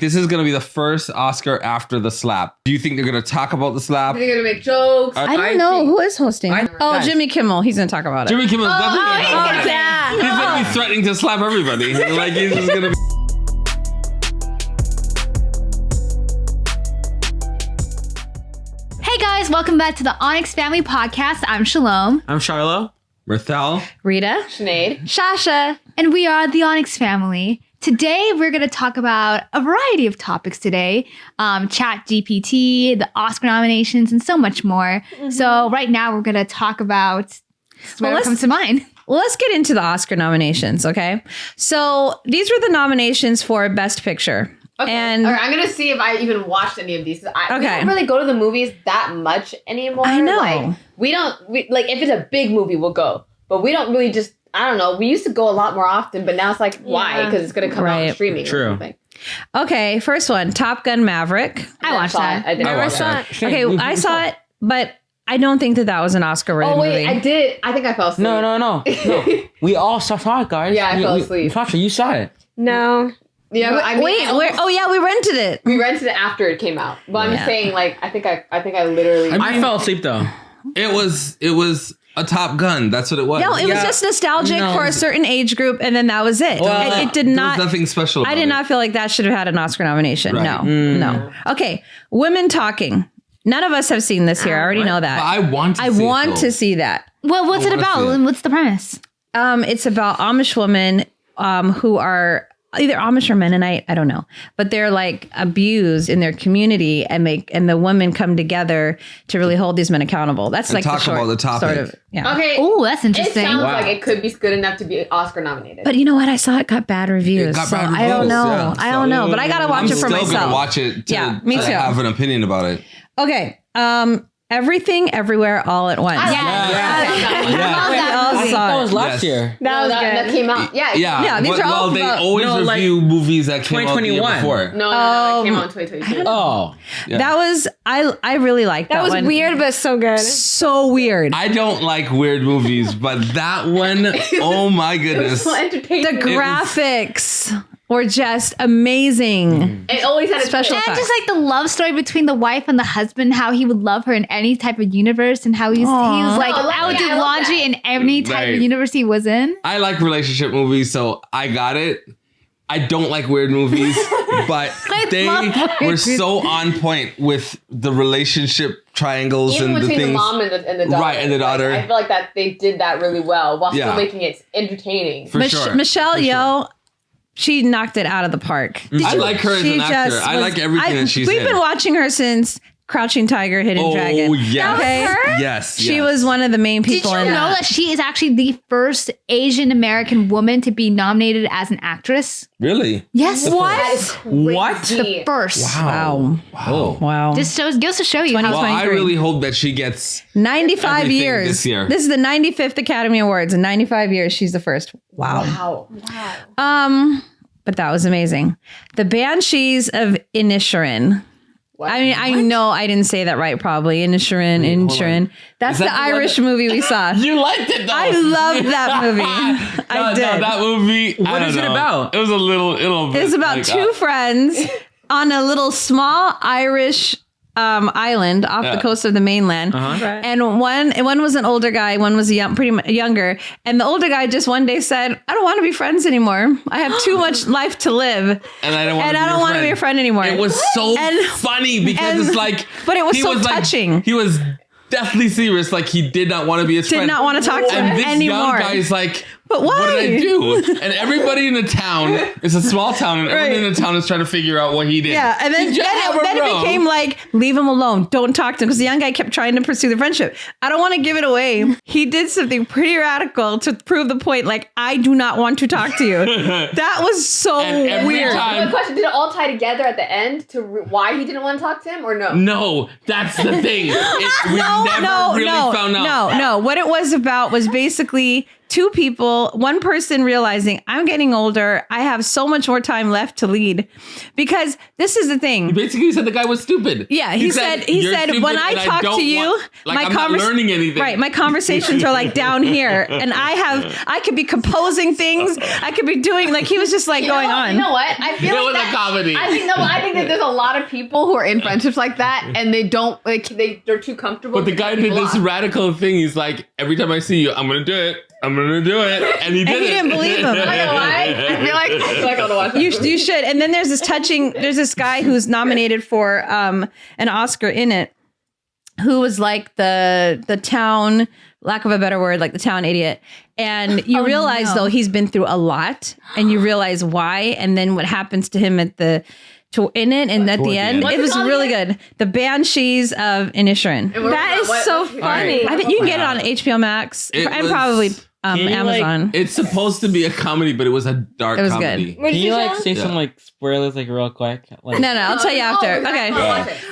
This is going to be the first Oscar after the slap. Do you think they're going to talk about the slap? They're going to make jokes. I don't know. Who is hosting? Jimmy Kimmel. He's going to talk about it. Jimmy Kimmel's definitely going to talk about it. Yeah. He's going to be threatening to slap everybody. Like, he's just going to... Hey guys, welcome back to the Onyx Family podcast. I'm Shalom. I'm Charlo. Mirthal. Rita. Sinead. Shasha. And we are the Onyx Family. Today, we're going to talk about a variety of topics today. Chat GPT, the Oscar nominations, and so much more. Mm-hmm. So right now, we're going to talk about what comes to mind. Well, let's get into the Oscar nominations, okay? So these were the nominations for Best Picture. Okay. And all right, I'm going to see if I even watched any of these. We don't really go to the movies that much anymore. I know. Like, if it's a big movie, we'll go. But we don't really just... I don't know. We used to go a lot more often, but now it's like, why? Because it's going to come out on streaming. True. Or something. Okay, first one, Top Gun Maverick. I watched that. I did. I watched that. Okay, I saw it, but I don't think that was an Oscar-worthy movie. Oh, wait, I did. I think I fell asleep. No. We all saw it, guys. Yeah, I fell asleep. Sasha, you saw it. No. Yeah, but I mean, we rented it. We rented it after it came out. But I'm just saying, like, I think I literally... I fell asleep, though. It was a Top Gun. That's what it was. No, it was just nostalgic for a certain age group, and then that was it. Well, it did not... There was nothing special about I did not feel like that should have had an Oscar nomination. Right. No. Okay, Women Talking. None of us have seen this here. I already know that. But I want to see that. Well, what's it about? What's the premise? It's about Amish women who are either Amish or Mennonite, I don't know, but they're like abused in their community, and the women come together to really hold these men accountable. That's like talk about the topic. Sort of, yeah. Okay. Oh, that's interesting. It sounds like it could be good enough to be Oscar nominated. But you know what? I saw it got bad reviews. I don't know. Yeah. I don't know. But I gotta watch it for myself. I'm still gonna watch it to me too. have an opinion about it. Okay. Everything, Everywhere, All at Once. That was last year. That came out. Yeah. These are all they always review movies that came out the year before. No, that came out in 2022. Oh. Yeah. That was, I really liked that one. That was weird, but so good. So weird. I don't like weird movies, but that one, oh my goodness. So entertaining. The graphics were just amazing. It always had a special And effects. just like the love story between the wife and the husband, how he would love her in any type of universe, and how he was like, I would do laundry in any type of universe he was in. I like relationship movies, so I got it. I don't like weird movies, but they were so on point with the relationship triangles even and the between things. the mom and the daughter. Right, and the daughter. I feel like that they did that really well while still making it entertaining. For sure. Michelle Yeoh, she knocked it out of the park. I like her as an actor. I like everything that she's in. We've been watching her since Crouching Tiger, Hidden Dragon. Oh, yes. Okay. Yes. She was one of the main people Did in you know that she is actually the first Asian American woman to be nominated as an actress? Really? Yes. What? The first. Wow. Just goes to show you how. Well, I really hope that she gets 95 everything years. this year. This is the 95th Academy Awards. In 95 years, she's the first. Wow. But that was amazing. The Banshees of Inisherin. What? I mean, I know I didn't say that right, probably. Inisherin. That's the Irish movie we saw. You liked it, though. I loved that movie. I did. No, that movie. What is it about? It was a little bit. It's about two friends on a little small Irish island off the coast of the mainland. Right. And one was an older guy, one was pretty younger. And the older guy just one day said, I don't want to be friends anymore. I have too much life to live. And I don't want to be your friend anymore. It was so funny because it's like... But it was so touching. He was deathly serious. Like, he did not want to be his friend. Did not want to talk to him anymore. And this young guy's like... But why? What did I do? And everybody in the town, it's a small town, and everybody in the town is trying to figure out what he did. Yeah, and then it became like, leave him alone. Don't talk to him. Because the young guy kept trying to pursue the friendship. I don't want to give it away. He did something pretty radical to prove the point. Like, I do not want to talk to you. That was so weird. My question, did it all tie together at the end to why he didn't want to talk to him, or no? No, that's the thing. We never really found out. No. What it was about was basically two people, one person realizing I'm getting older. I have so much more time left to lead, because this is the thing. Basically, said the guy was stupid. Yeah, he said "You're stupid when I and talk to you, I'm not learning anything. Right, my conversations are like down here, and I could be composing things. I could be doing like he was just like going on. You know what? I feel It like was a comedy. I think that there's a lot of people who are in friendships like that, and they don't like they're too comfortable. But the guy did this radical thing. He's like, every time I see you, I'm gonna do it. I'm gonna do it, and he did And he it. didn't believe him. I know why. I feel like I want to watch that. You should. And then there's this guy who's nominated for an Oscar in it, who was like the town, lack of a better word, like the town idiot. And you realize though he's been through a lot, and you realize why, and then what happens to him in the end. It was really good. The Banshees of Inisherin. That is so funny. I think you can get it on HBO Max and probably Amazon. It's supposed to be a comedy, but it was a dark It was comedy. good. What Can did you you like say? say some like spoilers like real quick? Like, No, I'll tell you after. Okay.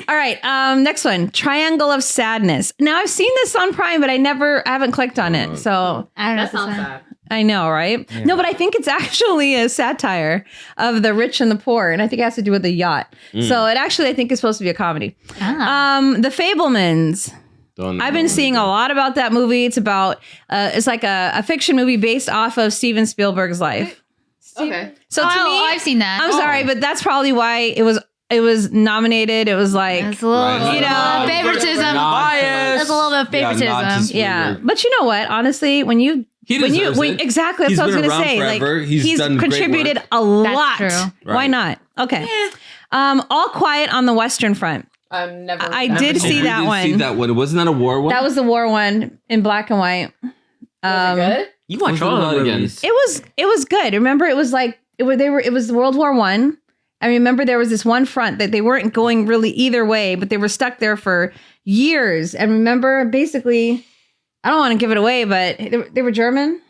All right. Next one. Triangle of Sadness. Now I've seen this on Prime, but I haven't clicked on it. So I don't know. That sounds sad. I know, right? Yeah. No, but I think it's actually a satire of the rich and the poor, and I think it has to do with the yacht. So it actually, I think, is supposed to be a comedy. The Fabelmans. I've been seeing a lot about that movie. It's about it's like a fiction movie based off of Steven Spielberg's life. Okay. So to me, I've seen that. I'm sorry, but that's probably why it was nominated. It was like, It's a little, you know, favoritism. bias. It's a little bit of favoritism. yeah. But you know what? Honestly, exactly, that's He's what I was been gonna around say. forever. Like He's done great contributed work. a lot. true. Why Right. not? Okay. All Quiet on the Western Front. I'm never. I did see that one. See that one. Wasn't that a war one? That was the war one in black and white. Was it good? You watch What's all it of about the again? movies. It was good. Remember, it was like it was World War One. I remember there was this one front that they weren't going really either way, but they were stuck there for years. And remember, basically, I don't want to give it away, but they were German.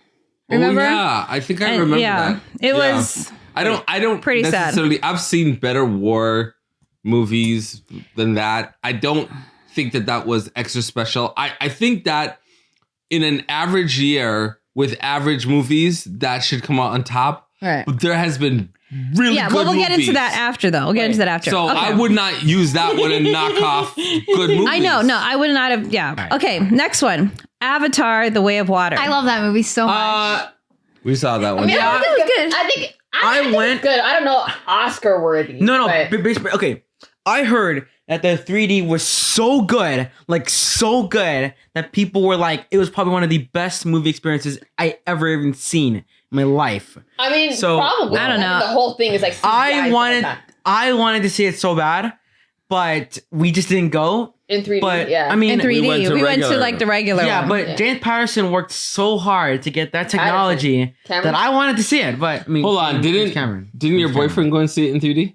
Remember? Oh, yeah, I think I remember that. It was. I don't pretty sad. necessarily. I've seen better war movies than that. I don't think that was extra special. I think that in an average year with average movies, that should come out on top. Right. But there has been really good we'll get into movies. that after, though. We'll get into that after. So Okay. I would not use that one and knock off good movies. I know. No, I would not have. Yeah. Right. Okay. Next one. Avatar: The Way of Water. I love that movie so much. We saw that one. Yeah, That was good. I think I went- it's good. I don't know, Oscar worthy. No, but basically, okay. I heard that the 3D was so good, like so good, that people were like, it was probably one of the best movie experiences I ever even seen in my life. I mean, So- probably. I don't know. The whole thing is like CGI I wanted, like that. I wanted to see it so bad, but we just didn't go. In 3D. But yeah. I mean, in 3D. We went to regular. like the regular yeah, one. but Yeah. James Patterson worked so hard to get that technology Cameron? that I wanted to see it. But I mean, Hold on, James Cameron. didn't your boyfriend go and see it in 3D?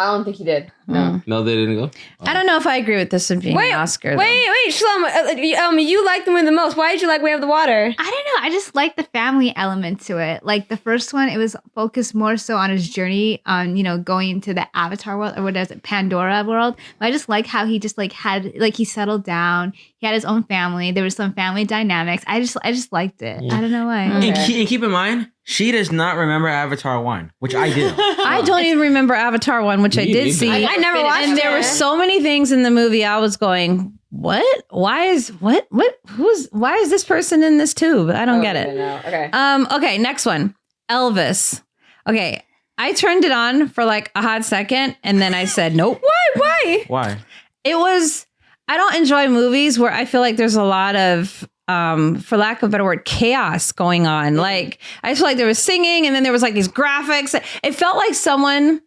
I don't think he did. No. No, they didn't go. I don't know if I agree with this one being Oh. an Oscar. though. Oh. Wait, Shlomo. You liked the movie the most. Why did you like Way of the Water? I don't know. I just like the family element to it. Like the first one, it was focused more so on his journey on, going into the Avatar world, or what is it, Pandora world. But I just like how he just like had, like he settled down. He had his own family. There was some family dynamics. I just liked it. I don't know why. And keep in mind, she does not remember Avatar 1, which I do. I don't even remember Avatar 1, which I Me did neither. see. I never watched And there it. were so many things in the movie I was going, what? Why is this person in this tube? I don't get it. No. Okay. Okay, next one. Elvis. Okay. I turned it on for like a hot second and then I said, nope. Why? Why? I don't enjoy movies where I feel like there's a lot of for lack of a better word, chaos going on. Like I just feel like there was singing and then there was like these graphics. It felt like someone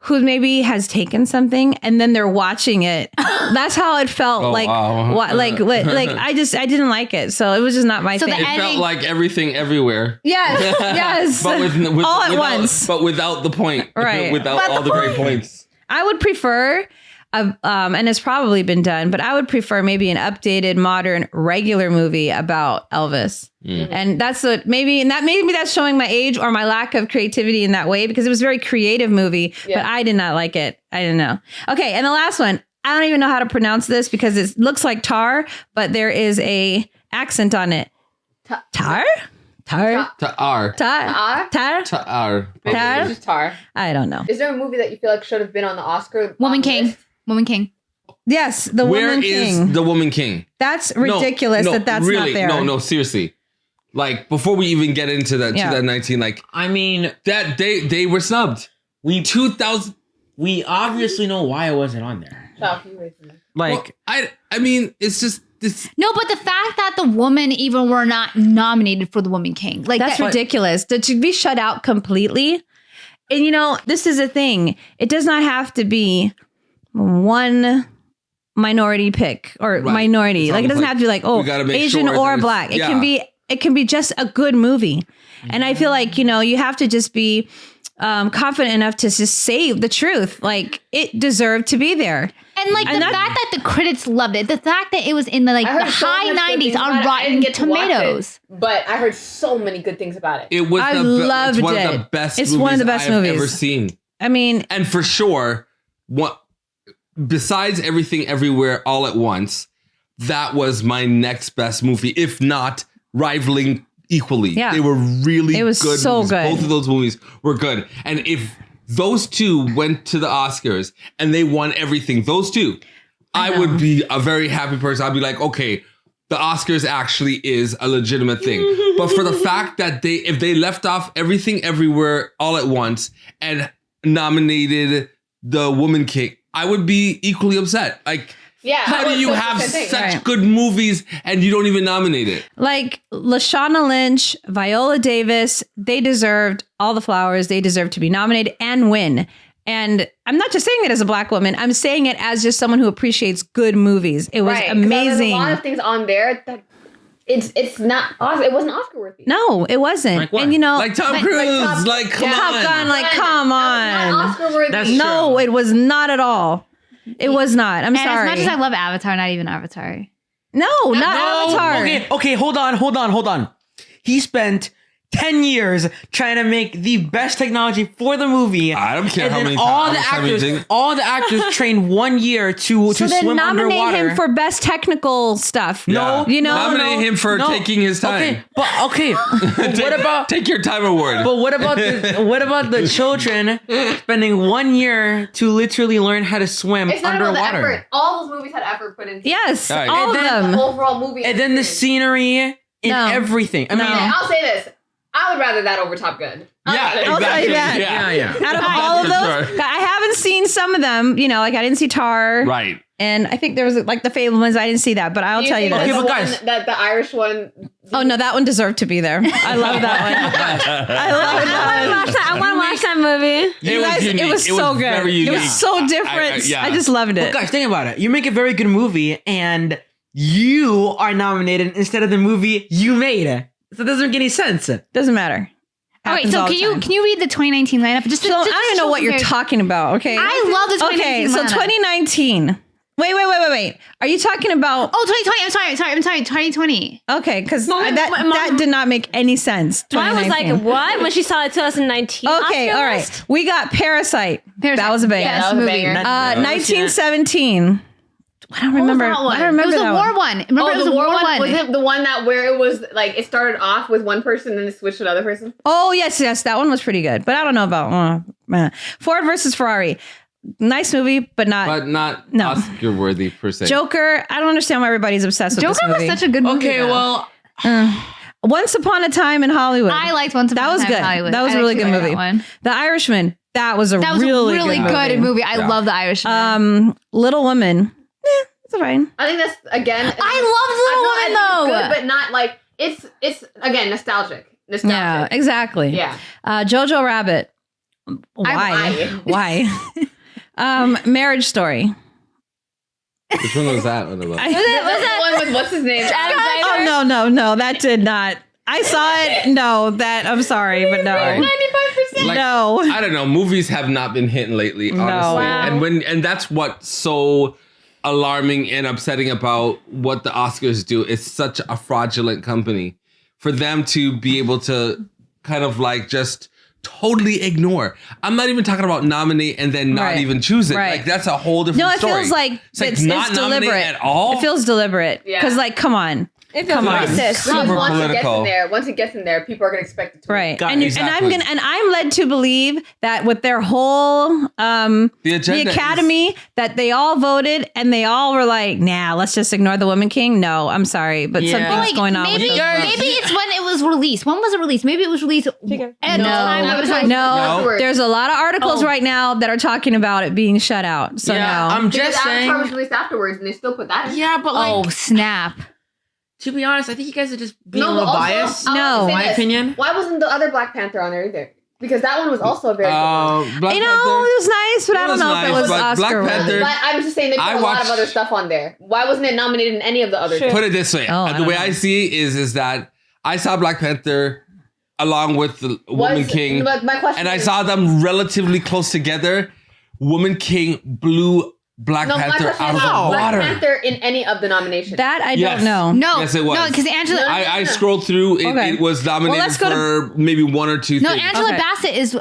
who maybe has taken something and then they're watching it. That's how it felt. Oh, like, wow. like I didn't like it. So it was just not my So the thing. It felt like everything everywhere. Yes. But with all at without, once. But without the point. Right. Without all the great points. I would prefer, and it's probably been done, but I would prefer maybe an updated, modern, regular movie about Elvis. And that's what maybe that's showing my age or my lack of creativity in that way, because it was a very creative movie, but I did not like it. I didn't know. Okay, and the last one, I don't even know how to pronounce this because it looks like tar, but there is a accent on it. Tar? Tar? Tar. Tar? Tar? It's just Tar. I don't know. Is there a movie that you feel like should have been on the Oscar? Woman King. list? Woman King. Yes, the Where Woman is King. the Woman King? That's ridiculous that's really, not there. No, seriously. Like before we even get into that Yeah. 2019, like I mean, that they were snubbed. we 2000. we obviously know why it wasn't on there. Stop, you wait for me. Like, Well, I mean, it's just this. No, but the fact that the woman even were not nominated for the Woman King, like That's that, ridiculous. To be shut out completely. And you know, this is a thing. It does not have to be one minority pick or Right. minority. It's Like it doesn't almost have to be like, oh, we gotta make Asian sure or that black. it's- It can be just a good movie. And I feel like, you know, you have to just be confident enough to just say the truth. Like it deserved to be there. and like And the fact that the critics loved it, the fact that it was in the I heard the so high much good 90s things about on it. I Rotten didn't get to watch it, Tomatoes. but I heard so many good things about it. It was I it's loved one of the it. best. It's movies one of the best I've movies. ever seen, I mean, and for sure, what besides Everything Everywhere All at Once, that was my next best movie, if not rivaling equally. Yeah. They were really It was good. so movies. good. Both of those movies were good, and if those two went to the Oscars and they won everything, those two, I would be a very happy person. I'd be like, okay, the Oscars actually is a legitimate thing. But for the fact that if they left off Everything Everywhere All at Once and nominated the Woman King, I would be equally upset. Like, Yeah. how do you have such good movies and you don't even nominate it? like Lashana Lynch, Viola Davis, they deserved all the flowers. They deserve to be nominated and win. And I'm not just saying it as a black woman. I'm saying it as just someone who appreciates good movies. It was Right, 'cause There's amazing. a lot of things on there that it's not. It wasn't Oscar worthy. No, it wasn't. Like what? And you know, Like Tom Like Cruise, Top- like come yeah. on. Top Gun, like come on. Oscar worthy. That's No, it was not at all. It was not. I'm And sorry. as much as I love Avatar, not even Avatar. no, not no, Avatar. okay, hold on. He spent 10 years trying to make the best technology for the movie. I don't care and how then many all times. the actors trained 1 year to So then swim nominate underwater. him for best technical stuff. No, you know, Nominate him for no. taking his time. Okay, but what about Take your time award. But what about the children spending 1 year to literally learn how to swim It's not about the underwater? effort. All those movies had effort put into. yes, All right. all of And then them. The overall movie. And then the scenery and No. everything. I mean, And I'll say this: I would rather that over Top Gun. yeah, I'll tell you exactly. that. yeah. Out of all of For those, sure. I haven't seen some of them. You know, like I didn't see Tar, Right. and I think there was like the Fablemans. I didn't see that, but I'll Do tell you think this. Okay, that but the guys- one, that the Irish one. Oh no, that one deserved to be there. I love that one. I love that one. I want to watch that movie. You guys, it was so good. Very It unique. was so different. yeah. I just loved it. But guys, think about it. You make a very good movie, and you are nominated instead of the movie you made. So it doesn't make any sense. Doesn't matter. All right, Happens so all can the you time. can you read the 2019 lineup? Just So I don't even know what you're talking. talking about. Okay. I love the 2019 Okay, so lineup. 2019. Wait. Are you talking about? Oh, 2020. I'm sorry. 2020. Okay, because Mom- that did not make any sense. Mine was like, 2019. what? When she saw the 2019 Okay, Oscar all right. list? We got Parasite. That was a banger. Yeah, that was a banger. 1917. I don't remember. that one? I don't It remember was the that war one. one. Remember, it was the the war one. one. Was it the one that where it was like it started off with one person and then it switched to another person? Oh yes, that one was pretty good. But I don't know about Ford versus Ferrari. Nice movie, but not But not No. Oscar worthy per se. Joker. I don't understand why everybody's obsessed with Joker this was movie. such a good movie. Okay, though. well, Once Upon a Time in Hollywood. I liked Once Upon That a was Time in good. Hollywood. That was I a really actually good liked movie. that one. The Irishman. That was a That was really, a really good movie. I love The Irishman. Little Women. It's fine. I think that's again. I love Little Women, though. Good, but not like it's again nostalgic. Yeah, exactly. Yeah. Jojo Rabbit. Why? Marriage Story. Which one was that one about? Was that the one with what's his name? Oh no, that did not. I saw it. No, that I'm sorry, but no. 95%. Like, No. I don't know. Movies have not been hitting lately, honestly. Wow. And that's what's so alarming and upsetting about what the Oscars do. It's such a fraudulent company. For them to be able to kind of like just totally ignore. I'm not even talking about nominate and then not Right. even choose it. Right. Like that's a whole different No, it story. feels like it's not nominate deliberate at all. It feels deliberate Yeah. because, like, come on. It feels Come on. racist. Because Super once political. once it gets in there, people are gonna expect it to. Right. Got And, it. and I'm led to believe that with their whole The the agenda academy that they all voted and they all were like, nah, let's just ignore the Woman King. No, I'm sorry, but Yeah. something's Like, going on maybe, with those maybe it's when it was released. When was it released? Maybe it was released at the time it was released. No, Afterwards. there's a lot of articles right now that are talking about it being shut out. So yeah, no. I'm Because just saying. Avatar was released afterwards, and they still put that in. Yeah, but like, Oh, snap. to be honest, I think you guys are just being a but little also, biased. I No. want to say My this. opinion. Why wasn't the other Black Panther on there either? Because that one was also a very good one. Black You know, Panther. it was nice, but It I don't was know if it nice, was but Oscar Black worthy. Panther- But I'm just saying they put I a lot of watched- other stuff on there. Why wasn't it nominated in any of the other? Sure. Put it this way. Oh, I The don't way know. I see it is that I saw Black Panther along with the Woman King, But my question and I is- saw them relatively close together. Woman King blew Black No, my Panther question out of is, the was Black water. Panther in any of the nominations? That I Yes. don't know. No. Yes, it was. No, because Angela. No, I scrolled through. Okay. It was nominated let's go for maybe one or two No, things. Angela Okay. Bassett is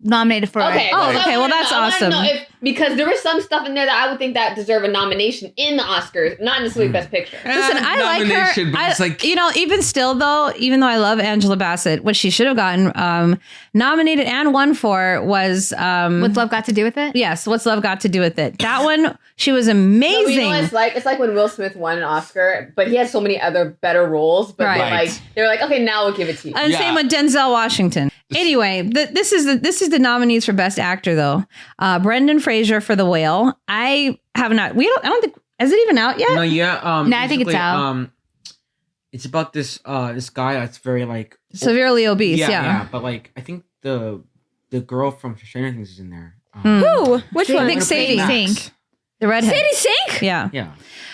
nominated for. Okay. Oh, so okay, I well, wanna that's know- I wanna awesome. know because there was some stuff in there that I would think that deserve a nomination in the Oscars, not necessarily Best Picture. Listen, I like Nomination, her. but it's like you know, even still though, even though I love Angela Bassett, what she should have gotten nominated and won for was What's love got to do with it? yes, What's Love Got to Do with It? That one, she was No, amazing. you know what it's like? It's like when Will Smith won an Oscar, but he had so many other better roles. But Right. they were like, okay, now we'll give it to you. And Yeah. same with Denzel Washington. Anyway, this is the nominees for Best Actor though. Brendan Fraser for The Whale. I have not. I don't think. Is it even out yet? No, yeah. No, I think it's basically, out. It's about this guy that's very like Severely obese. Yeah. But like I think the girl from Stranger Things is in there. Who? Which I one? think Sadie Max. Sink. The redhead. Sadie Sink? Yeah. Yeah.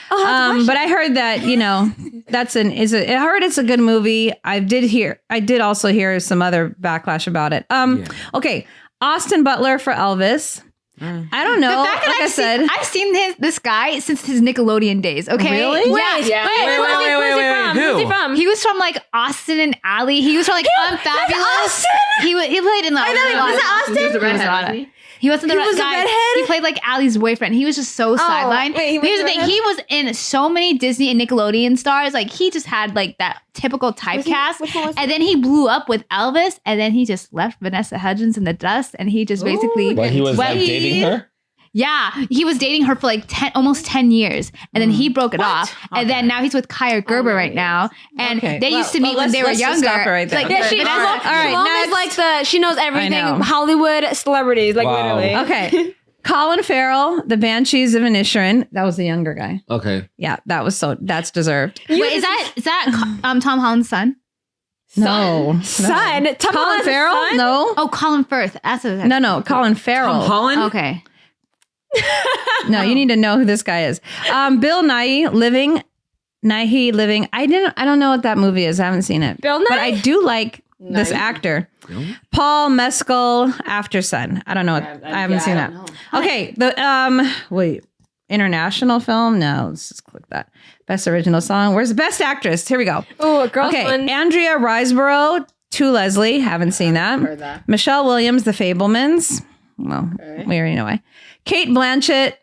But I heard that I heard it's a good movie. I did also hear some other backlash about it. Okay, Austin Butler for Elvis. I don't know. The fact that Like I said, I've seen this guy since his Nickelodeon days. Okay, Really? Yeah. Yeah. Where's he from? Who? Who's he from? He was from like Austin and Alley. He was from like Unfabulous. Austin? He played in the. I thought it was Austin? He was the He was redhead, on wasn't it. he? He wasn't the He was the guy. redhead? He played like Allie's boyfriend. He was just so sidelined. wait, he was Here's the the thing. redhead? He was in so many Disney and Nickelodeon stars. Like he just had like that typical typecast. which one was he? And then he blew up with Elvis. And then he just left Vanessa Hudgens in the dust. And he just basically. But he was Well, like dating her. Yeah, he was dating her for like almost 10 years, and then he broke it off, and then now he's with Kaya Gerber right now, and Okay. they used to meet Well, when they were let's just younger. stop it right there. Like, Yeah, she, All right, Mom is next. like she knows everything. know. Hollywood celebrities, like Wow. literally. okay. Colin Farrell, The Banshees of Inisherin. That was the younger guy. okay. Yeah, that's deserved. Wait, is that Tom Holland's son? No. Son, Tom Colin Holland's Farrell? son? No. Oh, Colin Firth. That's what No, Colin Farrell. Tom Holland. Okay. No, you need to know who this guy is. Bill Nighy Living. I don't know what that movie is. I haven't seen it. Bill But Nighy? I do like this Nighy? actor. Paul Mescal, After Sun. I don't know. I haven't seen that. Okay. Wait. International film? No, let's just click that. Best original song. Where's the best actress? Here we go. Oh, a girl's Okay. one. Andrea Riseborough, To Leslie. Haven't seen that. Heard that. Michelle Williams, The Fablemans. Well, we already know why. Kate Blanchett,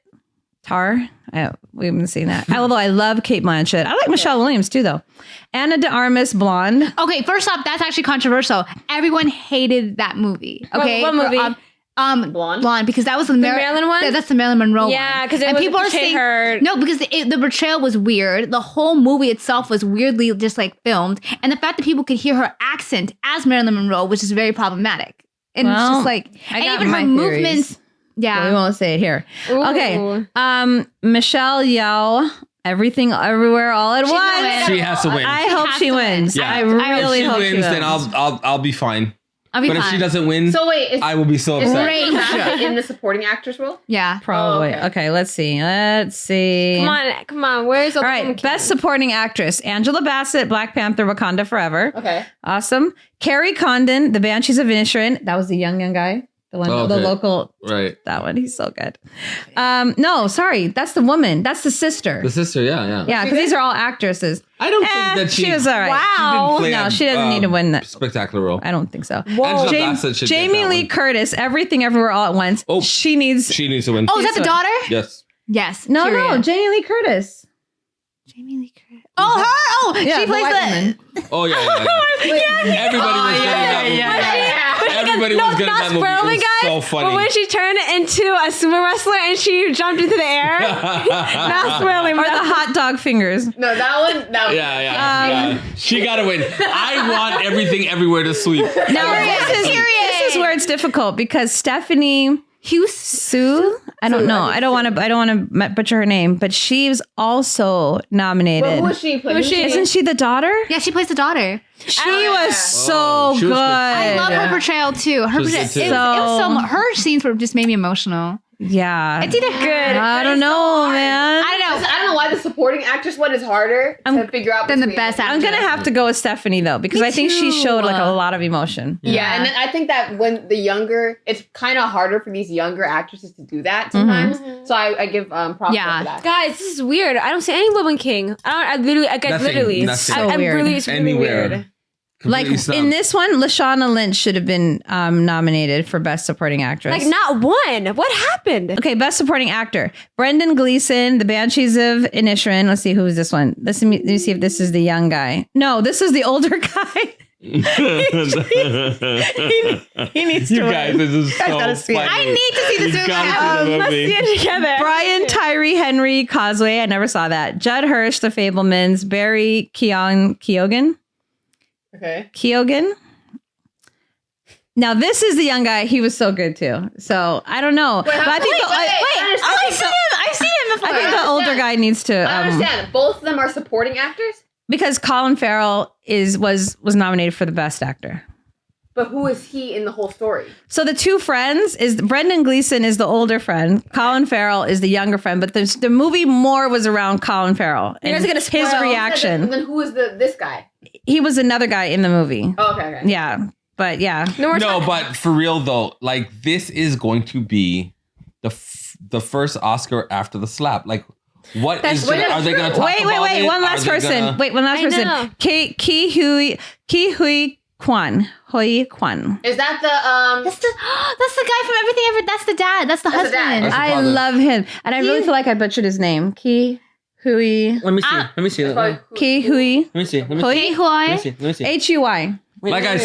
Tar. We haven't seen that. Although I love Kate Blanchett. I like Michelle Williams too, though. Anna de Armas, Blonde. Okay, first off, that's actually controversial. Everyone hated that movie. Okay, What movie? Blonde, because that was the Marilyn one? That's the Marilyn Monroe Yeah, one. 'cause it And was people are portray saying her- no, because the portrayal was weird. The whole movie itself was weirdly just like filmed, and the fact that people could hear her accent as Marilyn Monroe, which is very problematic. And it's Well, just like, I and got even my her theories. movements. Yeah, We won't say it here. Ooh. Okay. Michelle Yeoh, Everything Everywhere All at She's Once. gonna win. She has to win. I hope has she to wins. win. Yeah. I If really she hope wins, she wins. then I'll be fine. I'll be But if fine. she doesn't win, So wait, is I will be so upset. Great. Blanchett in the supporting actress role? Yeah. Probably. Oh, Okay, let's see. Come on. Where's All right, best supporting actress: Angela Bassett, Black Panther, Wakanda Forever. Okay. Awesome. Carrie Condon, The Banshees of Inisherin. That was the young guy, the one, Oh, the okay. local. Right. That one, he's so good. No, sorry, that's the woman. That's the sister. The sister, yeah. Yeah, because these are all actresses. I don't think that she was all right. Wow. play No, a, she doesn't need to win that. spectacular role. I don't think so. Angela Bassett should get Jamie that Lee one. Curtis, Everything Everywhere All at Once. Oh. She needs. She needs to win. Oh, is that the daughter? Yes. Yes. No, period. Jamie Lee Curtis. Jamie Lee Curtis. Oh, her! Oh, Yeah, she the plays white the. woman. Oh yeah. Everybody was getting that movie. Everybody was getting that movie. spoil It me, was guys. so funny. But when she turned into a sumo wrestler and she jumped into the air, not spoiling. Or the hot dog fingers. No, that one. Yeah. She got to win. I want everything everywhere to sweep. Now this is where it's difficult because Stephanie Sue. I don't know. I don't want to butcher her name, but she was also nominated. But who was she playing? Isn't she the daughter? Yeah, she plays the daughter. She was so she good. was good. I love her portrayal too. Her She was portrayal, good, too. it was so her scenes were just made me emotional. Yeah. It's either good. I don't know, man. I don't know. I don't know why the supporting actress one is harder to figure out Than the between. best actor. I'm gonna have to go with Stephanie though because Me I think she too. showed like a lot of emotion. Yeah, and then I think that when the younger, it's kind of harder for these younger actresses to do that sometimes. So I give props for that. Guys, this is weird. I don't see any Woman King. I'm really Nothing. So I'm weird. really, it's really Anywhere. weird. Like Completely snubbed. in this one, Lashana Lynch should have been nominated for Best Supporting Actress. Like not one. What happened? Okay, Best Supporting Actor. Brendan Gleeson, The Banshees of Inisherin. Let's see, who is this one? Let me see if this is the young guy. No, this is the older guy. He needs to You win. guys, this is so gotta see it. funny. I need to see this You movie. gotta see the Let's movie. see it together. Brian Tyree Henry Causeway. I never saw that. Judd Hirsch, The Fablemans. Barry Keoghan. Okay. Keoghan. Now this is the young guy. He was so good too. So I don't know. But I think I've seen him. I've seen him before. I think the older guy needs to I understand. Both of them are supporting actors, because Colin Farrell was nominated for the best actor. but who is he in the whole story? So the two friends is Brendan Gleeson is the older friend. Colin Farrell is the younger friend. But the movie more was around Colin Farrell. You guys are gonna his spoil- reaction. Then who is this guy? He was another guy in the movie. Oh, okay. Yeah. But yeah. No, but for real though, like this is going to be the first Oscar after the slap. Like, what are they going to talk Wait. about? One last person. Wait, one last I person. know. Ki Hui Kwan. Is that the That's the guy from Everything Ever. That's the dad. That's the That's the husband. dad. I father. love him. And I really feel like I butchered his name. Ki Hui. Let me see. Let me see. Let Ki Hui. me see. Let me see. Hui. Hey, Huai. Let me see. H-U-Y. Like I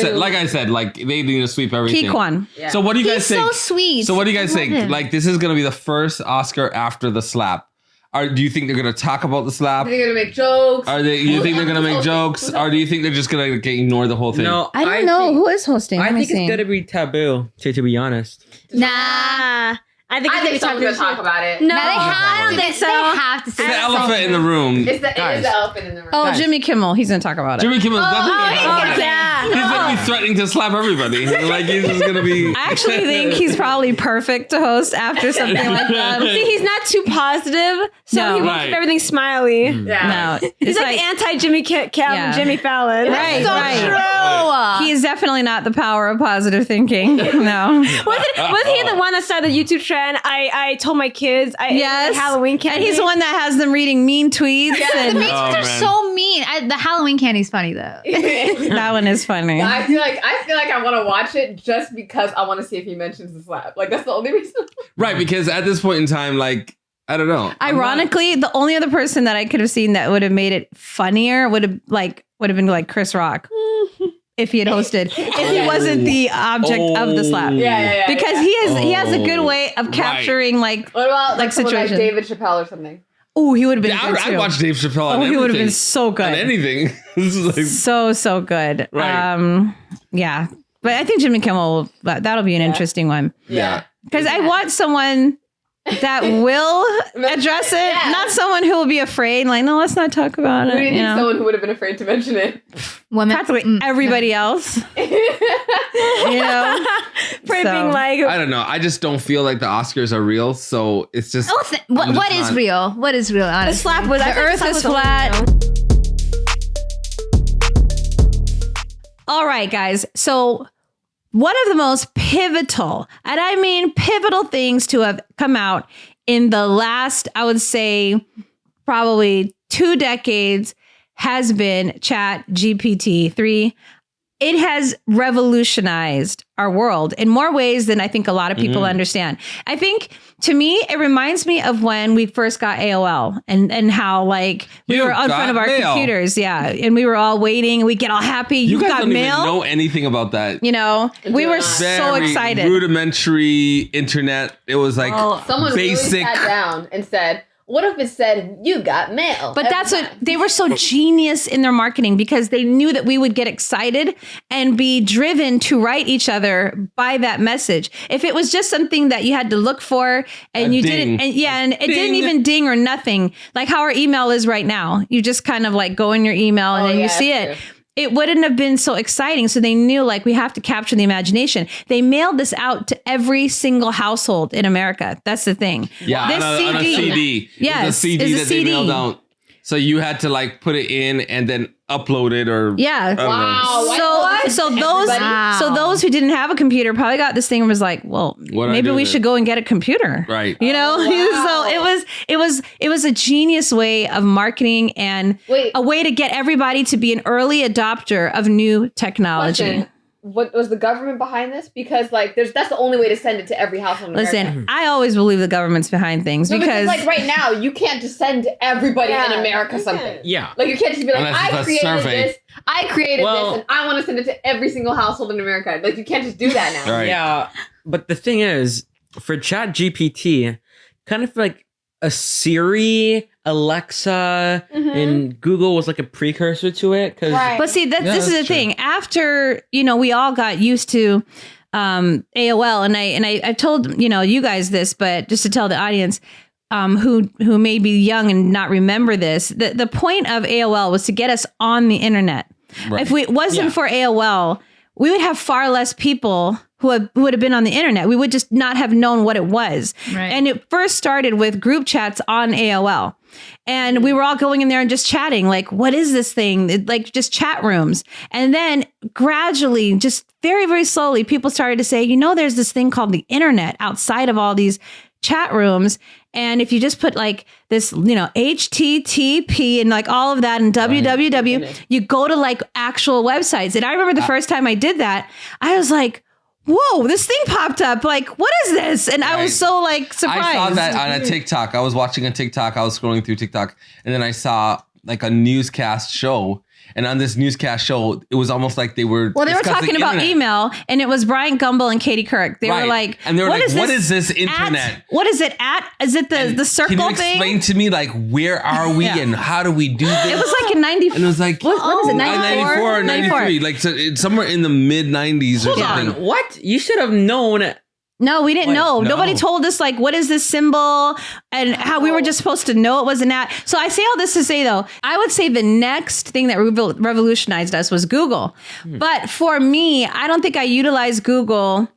said, like they need to sweep everything. Ki Kwan. Yeah. So what do you guys He's think? so sweet. So what do you guys I love think? him. Like this is going to be the first Oscar after the slap. Do you think they're going to talk about the slap? Are they gonna make jokes? You think they're going to make jokes, or do you think they're just going to ignore the whole thing? No, I don't know. think- Who is hosting? I Let me think see. it's gonna be taboo. To be honest. Nah. I think someone's gonna talk about it. No, Nah, I don't think so. They have to It's say the something. elephant in the room. It is Guys. the elephant in the room. Oh, Guys. Jimmy Kimmel. He's going to talk about it. Jimmy Kimmel's definitely going to talk about it. yeah. He's going to be threatening to slap everybody. Like he's just going to be. I actually think he's probably perfect to host after something like that. See, he's not too positive, so No. he won't Right. keep everything smiley. Yeah. No, He's like the anti-Jimmy Yeah. Jimmy Fallon. Right, So right. true. He is definitely not the power of positive thinking. No. Was he the one that started the YouTube trend? I told my kids I Yes. ate Halloween candy. And he's the one that has them reading mean tweets. The And memes are man. so mean. The Halloween candy's funny though. that one is funny. I feel like I want to watch it just because I want to see if he mentions the slap. Like that's the only reason. Right, because at this point in time, like, I don't know. Ironically, the only other person that I could have seen that would have made it funnier would have been like Chris Rock if he had hosted. If he wasn't the object of the slap. Yeah. Because he has a good way of capturing like What about Like someone like situation. David Chappelle or something? oh, he would have been Yeah, good I'd too. watch Dave Chappelle on he would have been everything. so On good. anything. This is like, So good. Right. Yeah. But I think Jimmy Kimmel that'll be an interesting one. yeah. Because I want someone that will address it, Yeah. not someone who will be afraid. Like, no, let's not talk about We it. didn't You need know, someone who would have been afraid to mention it. Women. practically everybody else. You know, for So, being like I don't know. I just don't feel like the Oscars are real. So it's just. Oh, what I'm just is not- real? What is real? the Honestly, slap was. The Earth is flat. All right, guys. So one of the most pivotal, and I mean pivotal things to have come out in the last, I would say, probably 2 decades has been Chat GPT 3. It has revolutionized our world in more ways than I think a lot of people understand. I think to me, it reminds me of when we first got AOL and how like we You were in got front of our mail. computers. Yeah. And we were all waiting. We get all happy. You guys got don't mail. even know anything about that. You know, we were not. so Very excited. rudimentary internet. It was like Someone basic. really sat down and said, what if it said, you got mail? But every that's what time? they were so genius in their marketing because they knew that we would get excited and be driven to write each other by that message. If it was just something that you had to look for and A you ding. didn't, and it didn't Ding. even ding or nothing, like how our email is right now. You just kind of like go in your email and Oh, then you yeah, see that's it. true. It wouldn't have been so exciting. So they knew like we have to capture the imagination. They mailed this out to every single household in America. That's the thing. Yeah, This on a CD. It was Yes, a CD it's a that they CD. mailed out. So you had to like put it in and then upload it or Yeah. I don't know. Wow. So those Wow. so those who didn't have a computer probably got this thing and was like, well, What do I maybe do we with should it? go and get a computer. Right. You know? Wow. So it was a genius way of marketing and Wait. a way to get everybody to be an early adopter of new technology. Question. What was the government behind this? Because like that's the only way to send it to every household in America. Listen, I always believe the government's behind things No, because like right now, you can't just send everybody Yeah, in America you something. can't. Yeah. Like you can't just be like, Unless it's I a created survey. this, I created Well- this, and I want to send it to every single household in America. Like you can't just do that now. Right. Yeah, but the thing is, for Chat GPT, kind of like a Siri, Alexa, and Google was like a precursor to it. Because Right. But see, Yeah, this is the that's true. thing. After, we all got used to AOL, and I told, you guys this, but just to tell the audience who may be young and not remember this, the point of AOL was to get us on the internet. Right. If it wasn't for AOL, we would have far less people who would have been on the internet. We would just not have known what it was. Right. And it first started with group chats on AOL. And we were all going in there and just chatting, like, what is this thing? Like just chat rooms. And then gradually, just very, very slowly, people started to say, there's this thing called the internet outside of all these chat rooms. And if you just put like this, HTTP and like all of that and www, you go to like actual websites. And I remember the first time I did that, I was like, whoa, this thing popped up. Like, what is this? And I was so like surprised. I saw that on a TikTok. I was watching a TikTok. I was scrolling through TikTok, and then I saw like a newscast show. And on this newscast show, it was almost like they were Well, they were discussing talking about internet. email, and it was Brian Gumble and Katie Kirk. They Right. were like, And they were like, what is this at? internet? What is it at? Is it the circle Can you thing? explain to me like where are we Yeah. and how do we do this? It was like in 90. and it was like what is it? 94 94 or 93, like so it's somewhere in the mid 90s or hold something. on, what? You should have known. No, we didn't What? know. No. Nobody told us like what is this symbol and how we were just supposed to know it was an at. So I say all this to say though, I would say the next thing that revolutionized us was Google. But for me, I don't think I utilized Google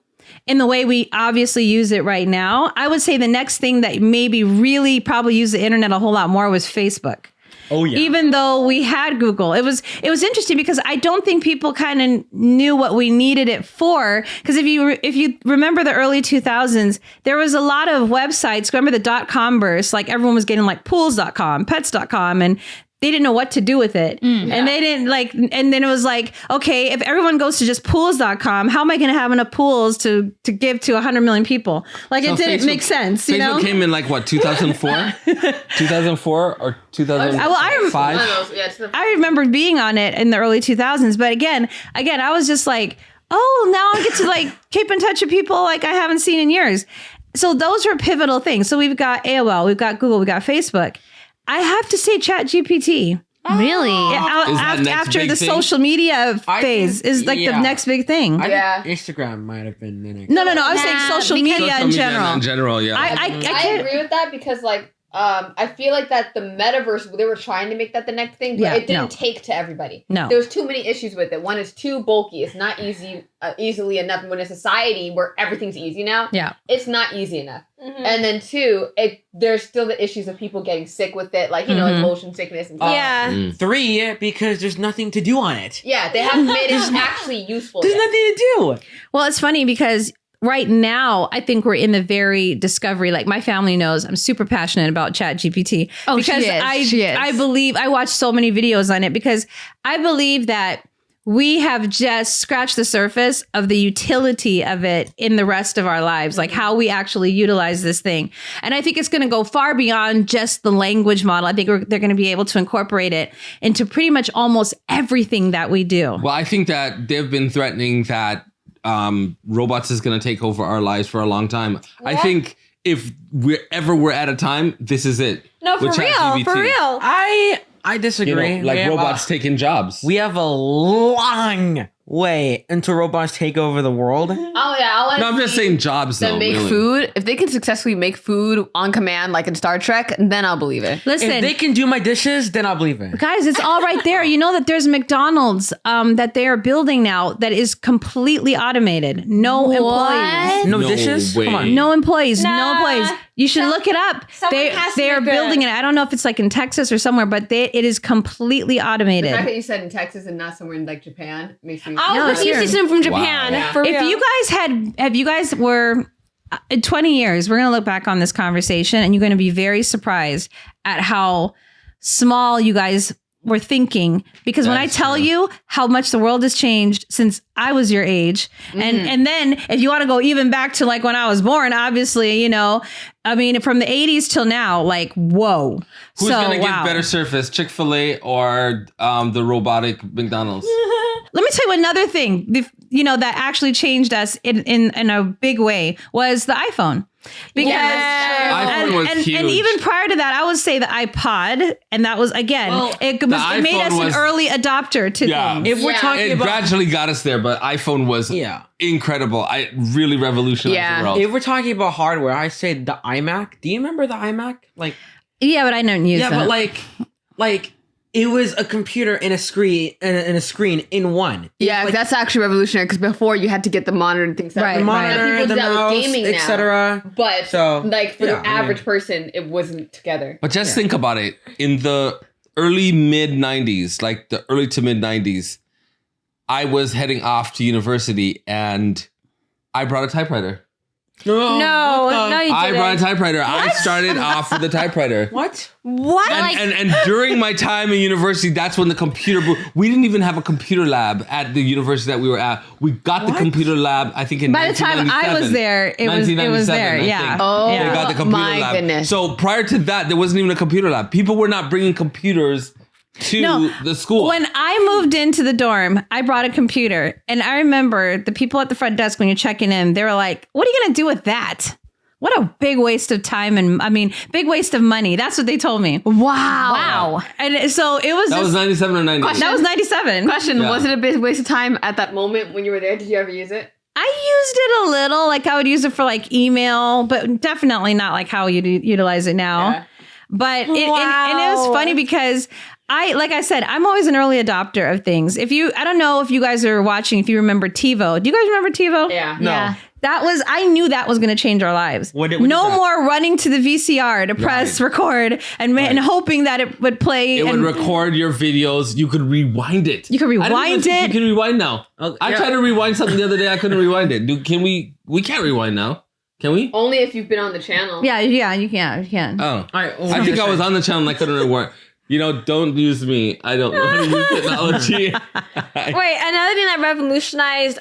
in the way we obviously use it right now. I would say the next thing that maybe really probably used the internet a whole lot more was Facebook. Oh yeah. Even though we had Google, it was interesting because I don't think people kind of knew what we needed it for. Because if you remember the early 2000s, there was a lot of websites. Remember the .com burst? Like everyone was getting like pools.com, pets.com, and they didn't know what to do with it. And they didn't like, and then it was like, okay, if everyone goes to just pools.com, how am I going to have enough pools to give to 100 million people? Like So it didn't Facebook- make sense, Facebook came in like what, 2004? 2004 or 2005? One of those, yeah, it's the- I remember being on it in the early 2000s, but again, I was just like, oh, now I get to like keep in touch with people like I haven't seen in years. So those were pivotal things. So we've got AOL, we've got Google, we've got Facebook. I have to say Chat GPT. Really? Yeah, Is that next after big the thing? social media I phase think- is like the yeah. next big thing. I Yeah. think Instagram might have been the next. No, I was saying Nah, social because- media Social in media general. in general, yeah. I I can't. agree with that because like I feel like that the metaverse they were trying to make that the next thing, but Yeah, it didn't no. take to everybody. No. There was too many issues with it. One is too bulky. It's not easily enough. When a society where everything's easy now, Yeah. it's not easy enough. And then two, there's still the issues of people getting sick with it, like like motion sickness and stuff. Yeah. 3 because there's nothing to do on it. Yeah, they haven't made it actually useful. There's yet. nothing to do. Well, it's funny because right now, I think we're in the very discovery. Like my family knows, I'm super passionate about Chat GPT. Oh, because she is. She is. I believe I watch so many videos on it because I believe that we have just scratched the surface of the utility of it in the rest of our lives, like how we actually utilize this thing. And I think it's going to go far beyond just the language model. I think they're going to be able to incorporate it into pretty much almost everything that we do. Well, I think that they've been threatening that robots is going to take over our lives for a long time. Yeah. I think if we're at a time, this is it. No, for real, for real. I disagree. Like robots taking jobs. We have a long way until robots take over the world. Oh yeah, I'm just saying jobs though. Make food. If they can successfully make food on command, like in Star Trek, then I'll believe it. Listen, if they can do my dishes, then I'll believe it. Guys, it's all right there. You know that there's McDonald's that they are building now that is completely automated. No employees. No dishes? Way. Come on. No employees. No employees. You should look it up. They are building it. I don't know if it's like in Texas or somewhere, but it is completely automated. The fact that you said in Texas and not somewhere in like Japan makes me. Oh, but you see some from Japan. Wow. Yeah. For real. If you guys were in 20 years, we're going to look back on this conversation and you're going to be very surprised at how small you guys were thinking, because when I tell you how much the world has changed since I was your age, and then if you want to go even back to like when I was born, obviously, you know, I mean, from the 80s till now, like, whoa. Who's going to give better service, Chick-fil-A or the robotic McDonald's? Let me tell you another thing, you know, that actually changed us in a big way was the iPhone. Because iPhone was huge. And even prior to that, I would say the iPod, and that was again, it made us an early adopter to things. If we're talking it about, gradually got us there, but iPhone was incredible. I really revolutionized the world. If we're talking about hardware, I say the iMac. Do you remember the iMac? Like, yeah, but I don't use that. Yeah, but like. It was a computer and a screen in one. Yeah, that's actually revolutionary because before you had to get the monitor and things. Right, the monitor, the mouse, etc. But like for the average person, it wasn't together. But just think about it. In the early mid 90s, like the early to mid 90s, I was heading off to university and I brought a typewriter. No, you didn't. I brought a typewriter. What? I started off with a typewriter. What? And during my time in university, that's when the computer we didn't even have a computer lab at the university that we were at. We got the computer lab, I think, in 1997. By the time I was there, it was there. Yeah. Oh, they got the computer lab. Goodness. So prior to that, there wasn't even a computer lab. People were not bringing computers to the school. When I moved into the dorm, I brought a computer. And I remember the people at the front desk when you're checking in, they were like, what are you going to do with that? What a big waste of time big waste of money. That's what they told me. Wow. And so it was That was 97 or 98? That was 97. Question, was it a big waste of time at that moment when you were there? Did you ever use it? I used it a little. Like I would use it for like email, but definitely not like how you utilize it now. Yeah. But and it was funny because like I said, I'm always an early adopter of things. I don't know if you guys are watching, if you remember TiVo. Do you guys remember TiVo? Yeah. No. Yeah. I knew that was going to change our lives. What no more running to the VCR to press record and hoping that it would play. It would record your videos. You could rewind it. You could rewind it. You can rewind now. I tried to rewind something the other day. I couldn't rewind it. We can't rewind now. Can we? Only if you've been on the channel. Yeah, you can. Oh. All right. I think I was on the channel and I couldn't rewind. You know, don't use me. I don't know how to use technology. Wait, another thing that revolutionized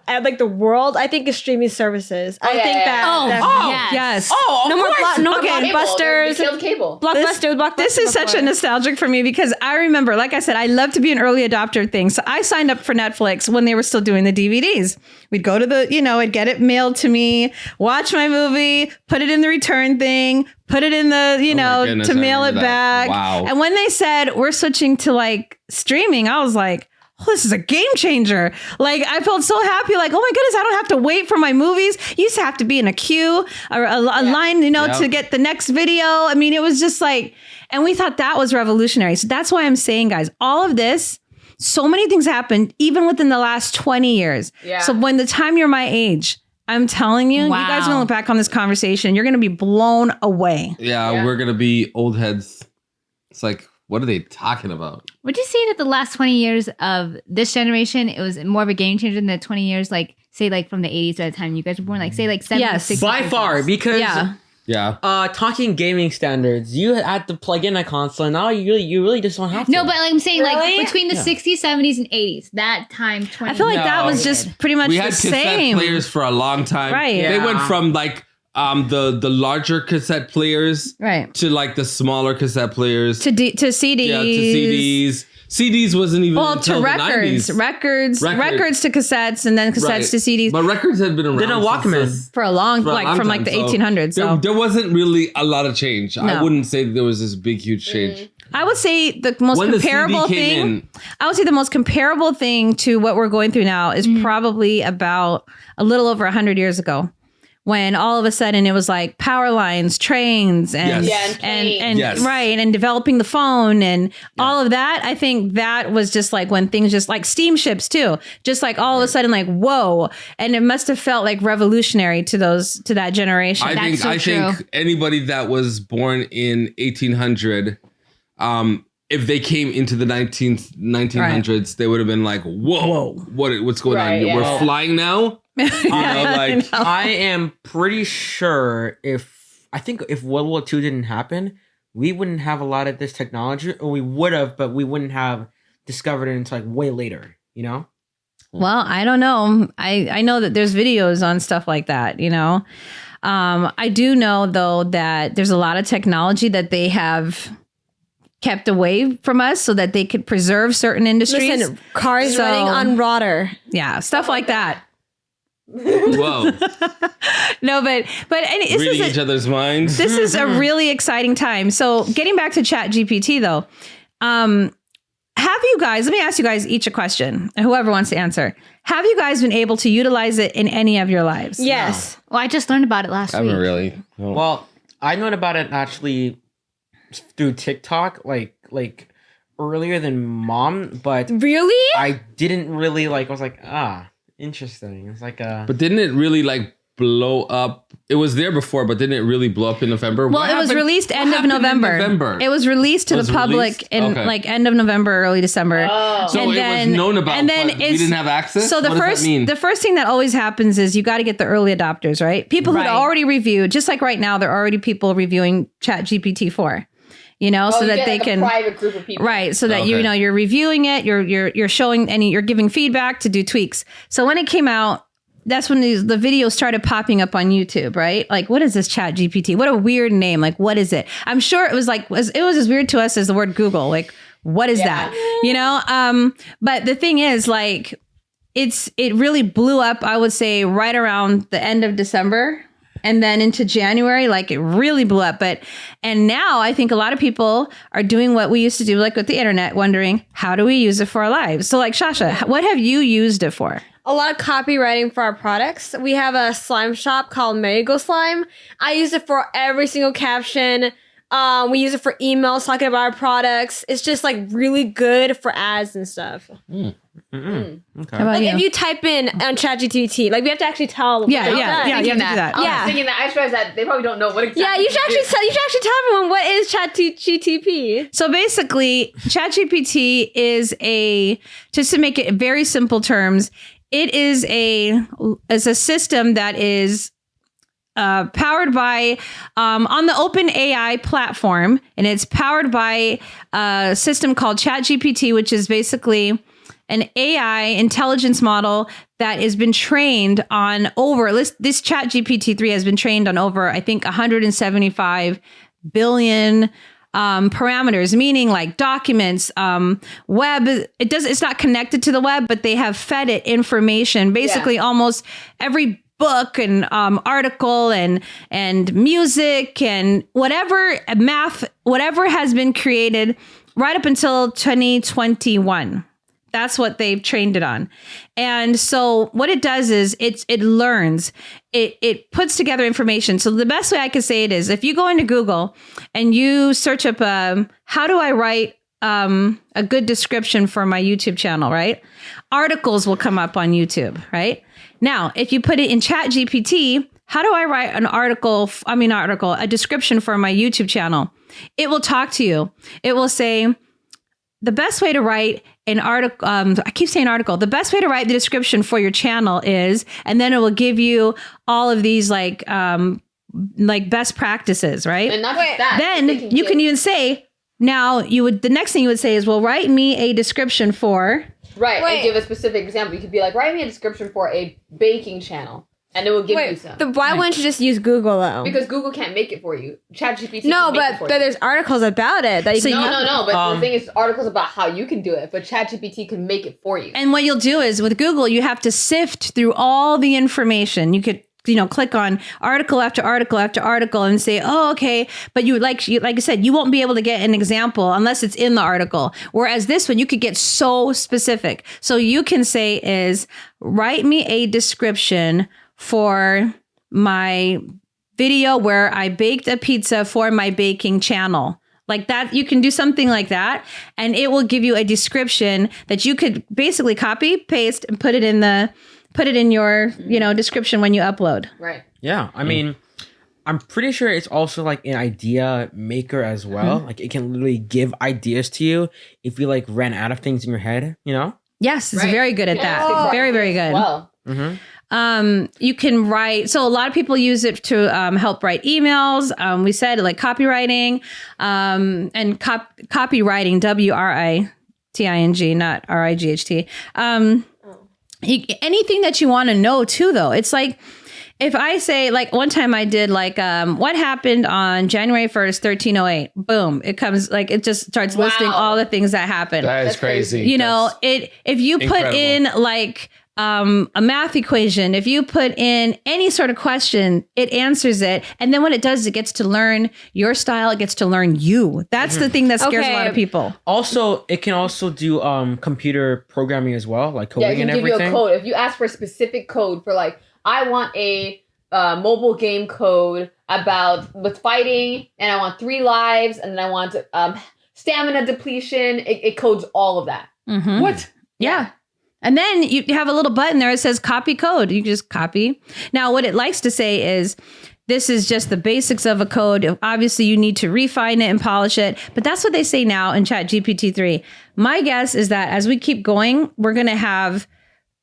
like the world, I think, is streaming services. I think that. Yes. Oh, no more Blockbusters. They killed cable. Blockbusters. This is such a nostalgic for me because I remember, like I said, I love to be an early adopter of things. So I signed up for Netflix when they were still doing the DVDs. We'd go to I'd get it mailed to me, watch my movie, put it in the return thing, put it in the, to mail it back. Wow. And when they said we're switching to like streaming, I was like, oh, this is a game changer. Like I felt so happy. Like, oh my goodness, I don't have to wait for my movies. You used to have to be in a queue or a line, to get the next video. I mean, it was just like, and we thought that was revolutionary. So that's why I'm saying, guys, all of this, so many things happened even within the last 20 years. Yeah. So when the time you're my age, I'm telling you, you guys are going to look back on this conversation. You're going to be blown away. Yeah, we're going to be old heads. It's like, what are they talking about? Would you say that the last 20 years of this generation, it was more of a game changer than the 20 years, like, say, like, from the 80s by the time you guys were born? Like, say, like, 70s, 60s. By far, because... Yeah. Talking gaming standards, you had to plug in a console. Now you really just don't have to. No, but like I'm saying, Really? like between the 60s, 70s, and 80s, that time, 20. I feel like that was just pretty much We the had cassette same. players for a long time. Right. They Yeah. went from like the larger cassette players Right. to like the smaller cassette players. To CDs. Yeah, to CDs. CDs wasn't even Well, until to the records. 90s. Records to cassettes, and then cassettes Right. to CDs But records had been around. Then a Walkman. for a long, for a like long from time, like the so 1800s. There, So there wasn't really a lot of change. I No. wouldn't say there was this big, huge change. I would say the most When the CD comparable came thing. in- I would say the most comparable thing to what we're going through now is probably about a little over 100 years ago, when all of a sudden it was like power lines, trains, and Yes. Yeah, and and Yes. right, and developing the phone and all of that. I think that was just like when things just like steamships too, just like all of a sudden like whoa, and it must have felt like revolutionary to that generation. I That's think anybody that was born in 1800, if they came into the 1900s, they would have been like, whoa. What's going Right, on? yeah. We're flying now? You know, like I am pretty sure if World War II didn't happen, we wouldn't have a lot of this technology, or we would have, but we wouldn't have discovered it until like way later. You know? Well, I don't know. I know that there's videos on stuff like that, you know. I do know though that there's a lot of technology that they have kept away from us so that they could preserve certain industries. Listen, cars So- running on water. Yeah, stuff like that. whoa. No, but and this Reading is each other's minds. this is a really exciting time. So getting back to Chat GPT though, have you guys, let me ask you guys each a question, whoever wants to answer. Have you guys been able to utilize it in any of your lives? Yes. Well, I just learned about it last I week. haven't really. No. Well, I known about it actually through TikTok, like earlier than Mom, but Really? I didn't really like. I was like, interesting. It's like But didn't it really like blow up? It was there before, but didn't it really blow up in November? Well, What it was happened- released what end of happened in November. It was released to Was the it public released? in Okay. like end of November, early December. Oh. So And it then- was known about, and then but we it's- didn't have access. So the What does first that mean? the first thing that always happens is you got to get the early adopters, right? People who Right. already reviewed, just like right now, there are already people reviewing Chat GPT 4. You know, so you that get, they like, a can private group of people. right, so that Okay. you know you're reviewing it, you're showing and you're giving feedback to do tweaks. So when it came out, that's when the videos started popping up on YouTube, right? Like, what is this Chat GPT? What a weird name. Like, what is it? I'm sure it was it was as weird to us as the word Google. Like, what is that? You know? But the thing is, like, it really blew up, I would say, right around the end of December. And then into January, like it really blew up. And now I think a lot of people are doing what we used to do, like with the internet, wondering, how do we use it for our lives? So like Shasha, what have you used it for? A lot of copywriting for our products. We have a slime shop called Marigo Slime. I use it for every single caption. We use it for emails talking about our products. It's just like really good for ads and stuff. okay. How about Like you? if you type in on ChatGPT, like we have to actually tell. yeah, what you have to do that. I was Yeah. thinking that. I just realized that they probably don't know what exactly. Yeah, you should actually tell. You should actually tell everyone what is ChatGPT. So basically, ChatGPT is just to make it in very simple terms, it is a system that is powered by on the OpenAI platform, and it's powered by a system called ChatGPT, which is basically an AI intelligence model that has been trained on this ChatGPT 3 has been trained on over, I think, 175 billion parameters, meaning like documents, web. It's not connected to the web, but they have fed it information. Basically, almost every book and article and music and whatever math, whatever has been created right up until 2021. That's what they've trained it on. And so what it does is it learns, it puts together information. So the best way I could say it is if you go into Google and you search up, how do I write a good description for my YouTube channel, right? Articles will come up on YouTube, right? Now, if you put it in Chat GPT, how do I write a description for my YouTube channel? It will talk to you. It will say, the best way to write an article, I keep saying article, the best way to write the description for your channel is, and then it will give you all of these like like best practices, right? And not just that. Then you can even say, the next thing you would say is, well, write me a description for. Right. And give a specific example. You could be like, write me a description for a baking channel. And it will give you some. Why wouldn't you just use Google though? Because Google can't make it for you. ChatGPT No, can make it for but you. there's articles about it. That you can No. But the thing is, articles about how you can do it. But ChatGPT can make it for you. And what you'll do is with Google, you have to sift through all the information. You could, click on article after article after article and say, oh, okay. But like I said, you won't be able to get an example unless it's in the article. Whereas this one, you could get so specific. So you can say is, write me a description for my video where I baked a pizza for my baking channel. Like that, you can do something like that, and it will give you a description that you could basically copy, paste, and put it in your, description when you upload. Right. Yeah. I mean, I'm pretty sure it's also like an idea maker as well. Like it can literally give ideas to you if you like ran out of things in your head, Yes, it's very good at that. Very, very good. Well. You can write. So a lot of people use it to help write emails. We said like copywriting and copywriting, WRITING, not RIGHT. Anything that you want to know too, though. It's like, if I say, like one time I did like, what happened on January 1st, 1308, boom, it comes like, it just starts listing all the things that happened. That is crazy. If you put in like, a math equation, if you put in any sort of question, it answers it. And then what it does, it gets to learn your style. It gets to learn you. That's the thing that scares a lot of people. Also, it can also do with programming as well, like coding and everything. Yeah, it can give you a code. If you ask for a specific code for like, I want a mobile game code with fighting, and I want 3 lives, and then I want stamina depletion. It codes all of that. Mm-hmm. What? Yeah. And then you have a little button there that says copy code. You just copy. Now, what it likes to say is, this is just the basics of a code. Obviously, you need to refine it and polish it. But that's what they say now in ChatGPT 3. My guess is that as we keep going, we're going to have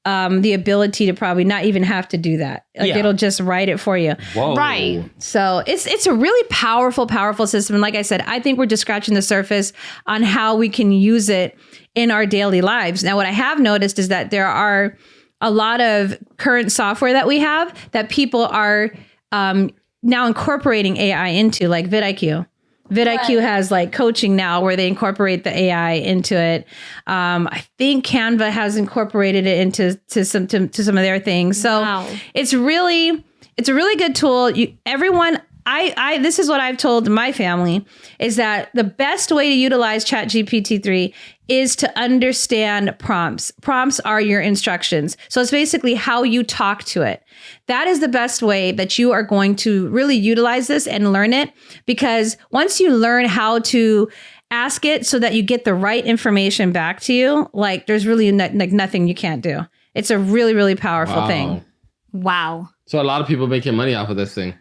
the ability to probably not even have to do that. Like it'll just write it for you. Whoa. Right. So it's a really powerful system. And like I said, I think we're just scratching the surface on how we can use it in our daily lives. Now, what I have noticed is that there are a lot of current software that we have that people are now incorporating AI into, like vidIQ. vidIQ has like coaching now where they incorporate the AI into it. I think Canva has incorporated it into some of their things. So it's a really good tool. This is what I've told my family, is that the best way to utilize ChatGPT 3 is to understand prompts. Prompts are your instructions. So it's basically how you talk to it. That is the best way that you are going to really utilize this and learn it, because once you learn how to ask it so that you get the right information back to you, like there's really nothing you can't do. It's a really, really powerful thing. Wow. So a lot of people making money off of this thing.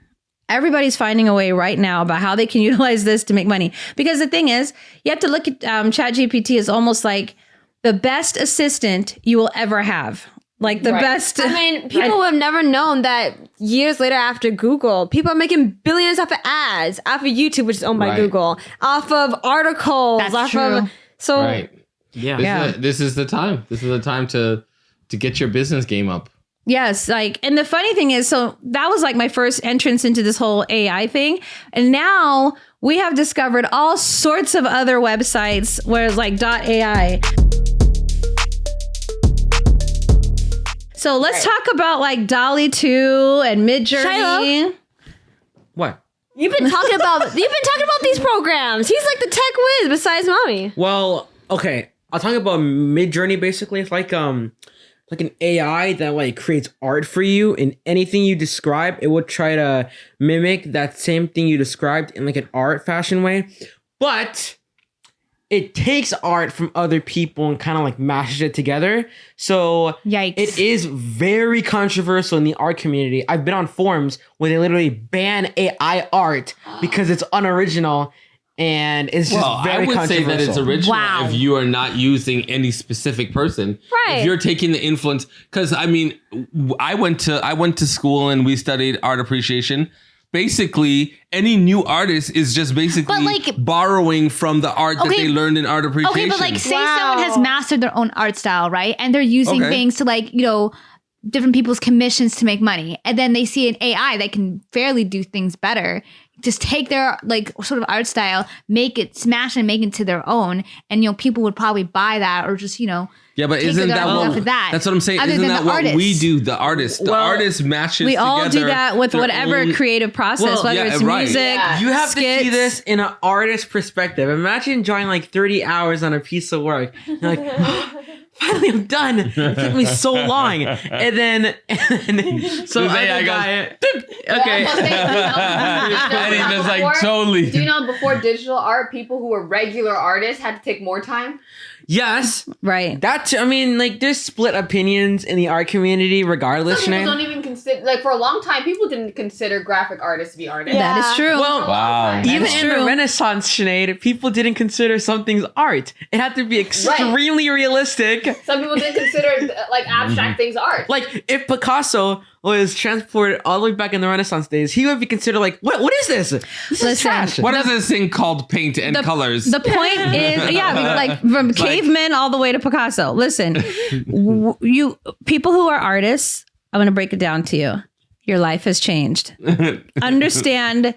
Everybody's finding a way right now about how they can utilize this to make money. Because the thing is, you have to look at ChatGPT as almost like the best assistant you will ever have. Like the best. I mean, people would have never known that years later after Google, people are making billions off of ads, off of YouTube, which is owned by Google, off of articles. That's true. This is the time. This is the time to get your business game up. Yes, and the funny thing is, so that was like my first entrance into this whole AI thing. And now we have discovered all sorts of other websites where it's like .ai. So let's talk about like DALL-E 2 and Midjourney. Shiloh? What? You've been talking about these programs. He's like the tech whiz besides mommy. Well, okay. I'll talk about Midjourney. Basically, it's like an AI that like creates art for you, and anything you describe, it would try to mimic that same thing you described in like an art fashion way. But it takes art from other people and kind of like mashes it together. So yikes. It is very controversial in the art community. I've been on forums where they literally ban AI art because it's unoriginal. And it's just very controversial. I would say that it's original if you are not using any specific person. Right. If you're taking the influence, because I mean, I went to school and we studied art appreciation, basically any new artist is just basically But, like- borrowing from the art that Okay, they learned in art appreciation. Okay, but like say Wow. someone has mastered their own art style, right? And they're using Okay. things to like, different people's commissions to make money. And then they see an AI that can fairly do things better. Just take their like sort of art style, make it smash and make it to their own. And people would probably buy that or just, yeah, but take isn't their that art what? off of that, That's what I'm saying. other Isn't than that the what we artists. do? The artist, matches. We all do together that with their whatever own- creative process, Well, whether yeah, it's right. music, Yeah. You have to see skits. this in an artist perspective. Imagine drawing like 30 hours on a piece of work. You're like, finally I'm done. It took me so long. And then so This other AI goes, guy, Well, okay. I'm saying, And he just like totally. Do you know before digital art, people who were regular artists had to take more time? Yes. Right. There's split opinions in the art community regardless, Some people Sinead. don't even consider, like, for a long time, people didn't consider graphic artists to be artists. Yeah. That is true. Well, Wow. even That's in the true. Renaissance, Sinead, people didn't consider some things art. It had to be extremely realistic. Some people didn't consider, like, abstract things art. Like, if Picasso was transported all the way back in the Renaissance days, he would be considered like, what is this? This is Listen, trash. What is this thing called paint and colors? The point is, like from cavemen all the way to Picasso. Listen, you people who are artists, I'm going to break it down to you. Your life has changed. Understand,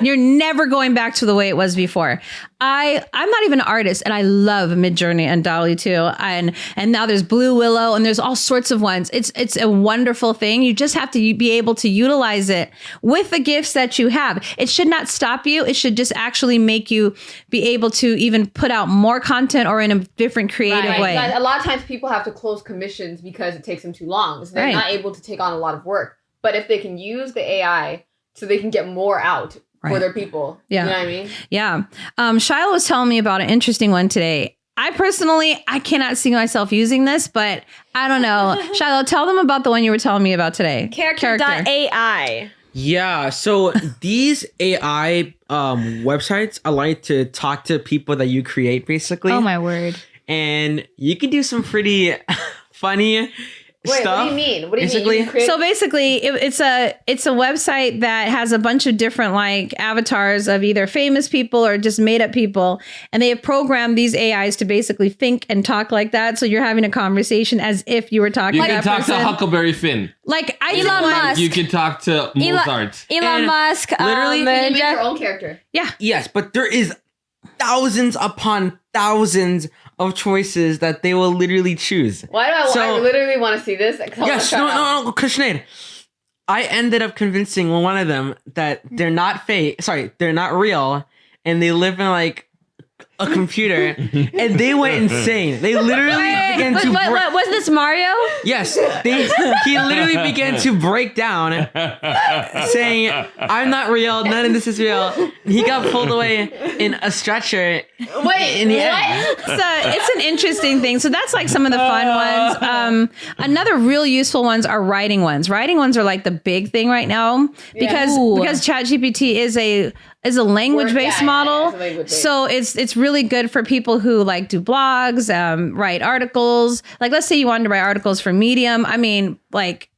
you're never going back to the way it was before. I'm not even an artist, and I love Midjourney and Dolly too. And now there's Blue Willow, and there's all sorts of ones. It's a wonderful thing. You just have to be able to utilize it with the gifts that you have. It should not stop you. It should just actually make you be able to even put out more content or in a different creative Right. way. Guys, a lot of times people have to close commissions because it takes them too long. So they're Right. not able to take on a lot of work. But if they can use the AI so they can get more out for Right. their people. Yeah. You know what I mean? Yeah. Shiloh was telling me about an interesting one today. I cannot see myself using this, but I don't know. Shiloh, tell them about the one you were telling me about today. Character.ai. Yeah, so these AI websites allow you to talk to people that you create, basically. oh my word. And you can do some pretty funny Wait, stuff. what do you mean? What do you mean? Basically- You can create- So basically, it's a website that has a bunch of different like avatars of either famous people or just made up people, and they have programmed these AIs to basically think and talk like that. So you're having a conversation as if you were talking. You to can that talk person. to Huckleberry Finn. Like I Elon did one- Musk. You can talk to Mozart. Elon And Musk. literally- you can make Jeff- your own character. Yeah. Yes, but there is thousands upon thousands of choices that they will literally choose. Why do I So- literally want to see this? Yes, no, because Sinead, I ended up convincing one of them that they're not fake. Sorry, they're not real, and they live in like a computer, and they went insane. They literally began to. Was this Mario? Yes, he literally began to break down, saying, "I'm not real. None of this is real." He got pulled away in a stretcher. Wait, In the what? end. It's an interesting thing. So that's like some of the fun ones. Another real useful ones are writing ones. Writing ones are like the big thing right now because Ooh. ChatGPT is a language based Yeah, model. it's a language-based. So it's really good for people who like do blogs, write articles. Like let's say you wanted to write articles for Medium. I mean, like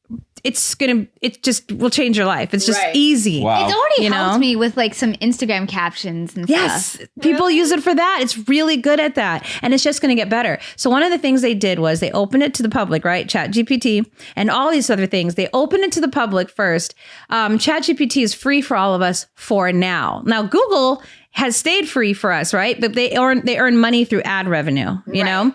it just will change your life. It's just Right. easy. Wow. It's already You helped know? me with like some Instagram captions and Yes, stuff. people use it for that. It's really good at that. And it's just going to get better. So one of the things they did was they opened it to the public, right? ChatGPT and all these other things. They opened it to the public first. ChatGPT is free for all of us for now. Now, Google has stayed free for us, right? But they earn money through ad revenue, you know?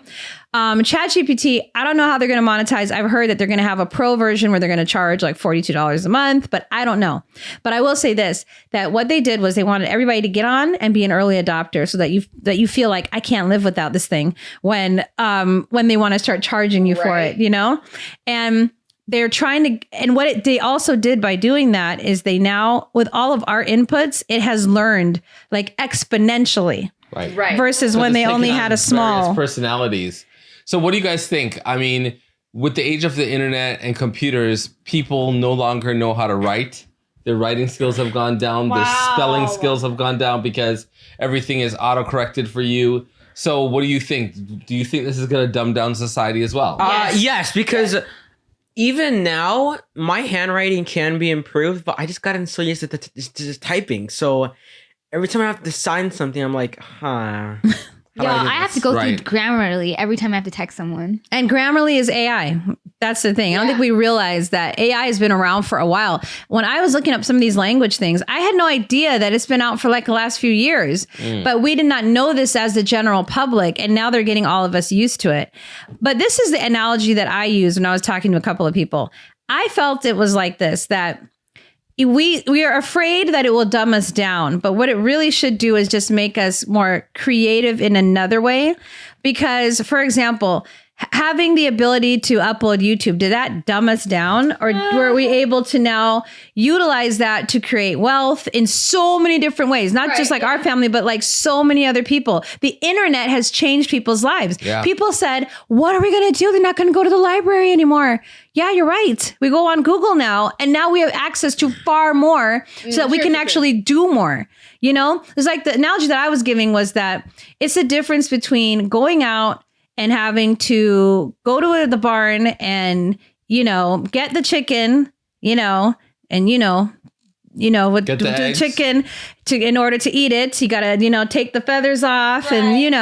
ChatGPT, I don't know how they're going to monetize. I've heard that they're going to have a pro version where they're going to charge like $42 a month, but I don't know. But I will say this, that what they did was they wanted everybody to get on and be an early adopter so that you feel like I can't live without this thing when they want to start charging you for Right. it, you know? And they're trying to, and what they also did by doing that is they now, with all of our inputs, it has learned like exponentially Right. versus when It's they taken only on had a various small. personalities. So what do you guys think? I mean, with the age of the internet and computers, people no longer know how to write. Their writing skills have gone down. Their spelling skills have gone down because everything is auto-corrected for you. So what do you think? Do you think this is going to dumb down society as well? Yes, because even now, my handwriting can be improved, but I just gotten so used to just typing. So every time I have to sign something, I'm like, huh. Yeah, I have to go Right. through Grammarly every time I have to text someone. And Grammarly is AI. That's the thing. I don't think we realize that AI has been around for a while. When I was looking up some of these language things, I had no idea that it's been out for like the last few years. But we did not know this as the general public. And now they're getting all of us used to it. But this is the analogy that I used when I was talking to a couple of people. I felt it was like this, that we are afraid that it will dumb us down, but what it really should do is just make us more creative in another way. Because, for example, having the ability to upload YouTube, did that dumb us down? Or were we able to now utilize that to create wealth in so many different ways? Not just like our family, but like so many other people. The internet has changed people's lives. Yeah. People said, what are we going to do? They're not going to go to the library anymore. Yeah, you're right. We go on Google now, and now we have access to far more so that we can actually do more. You know, it's like the analogy that I was giving was that it's the difference between going out and having to go to the barn and, you know, get the chicken, you know, and, with Get the eggs. chicken in order to eat it, you got to, take the feathers off and,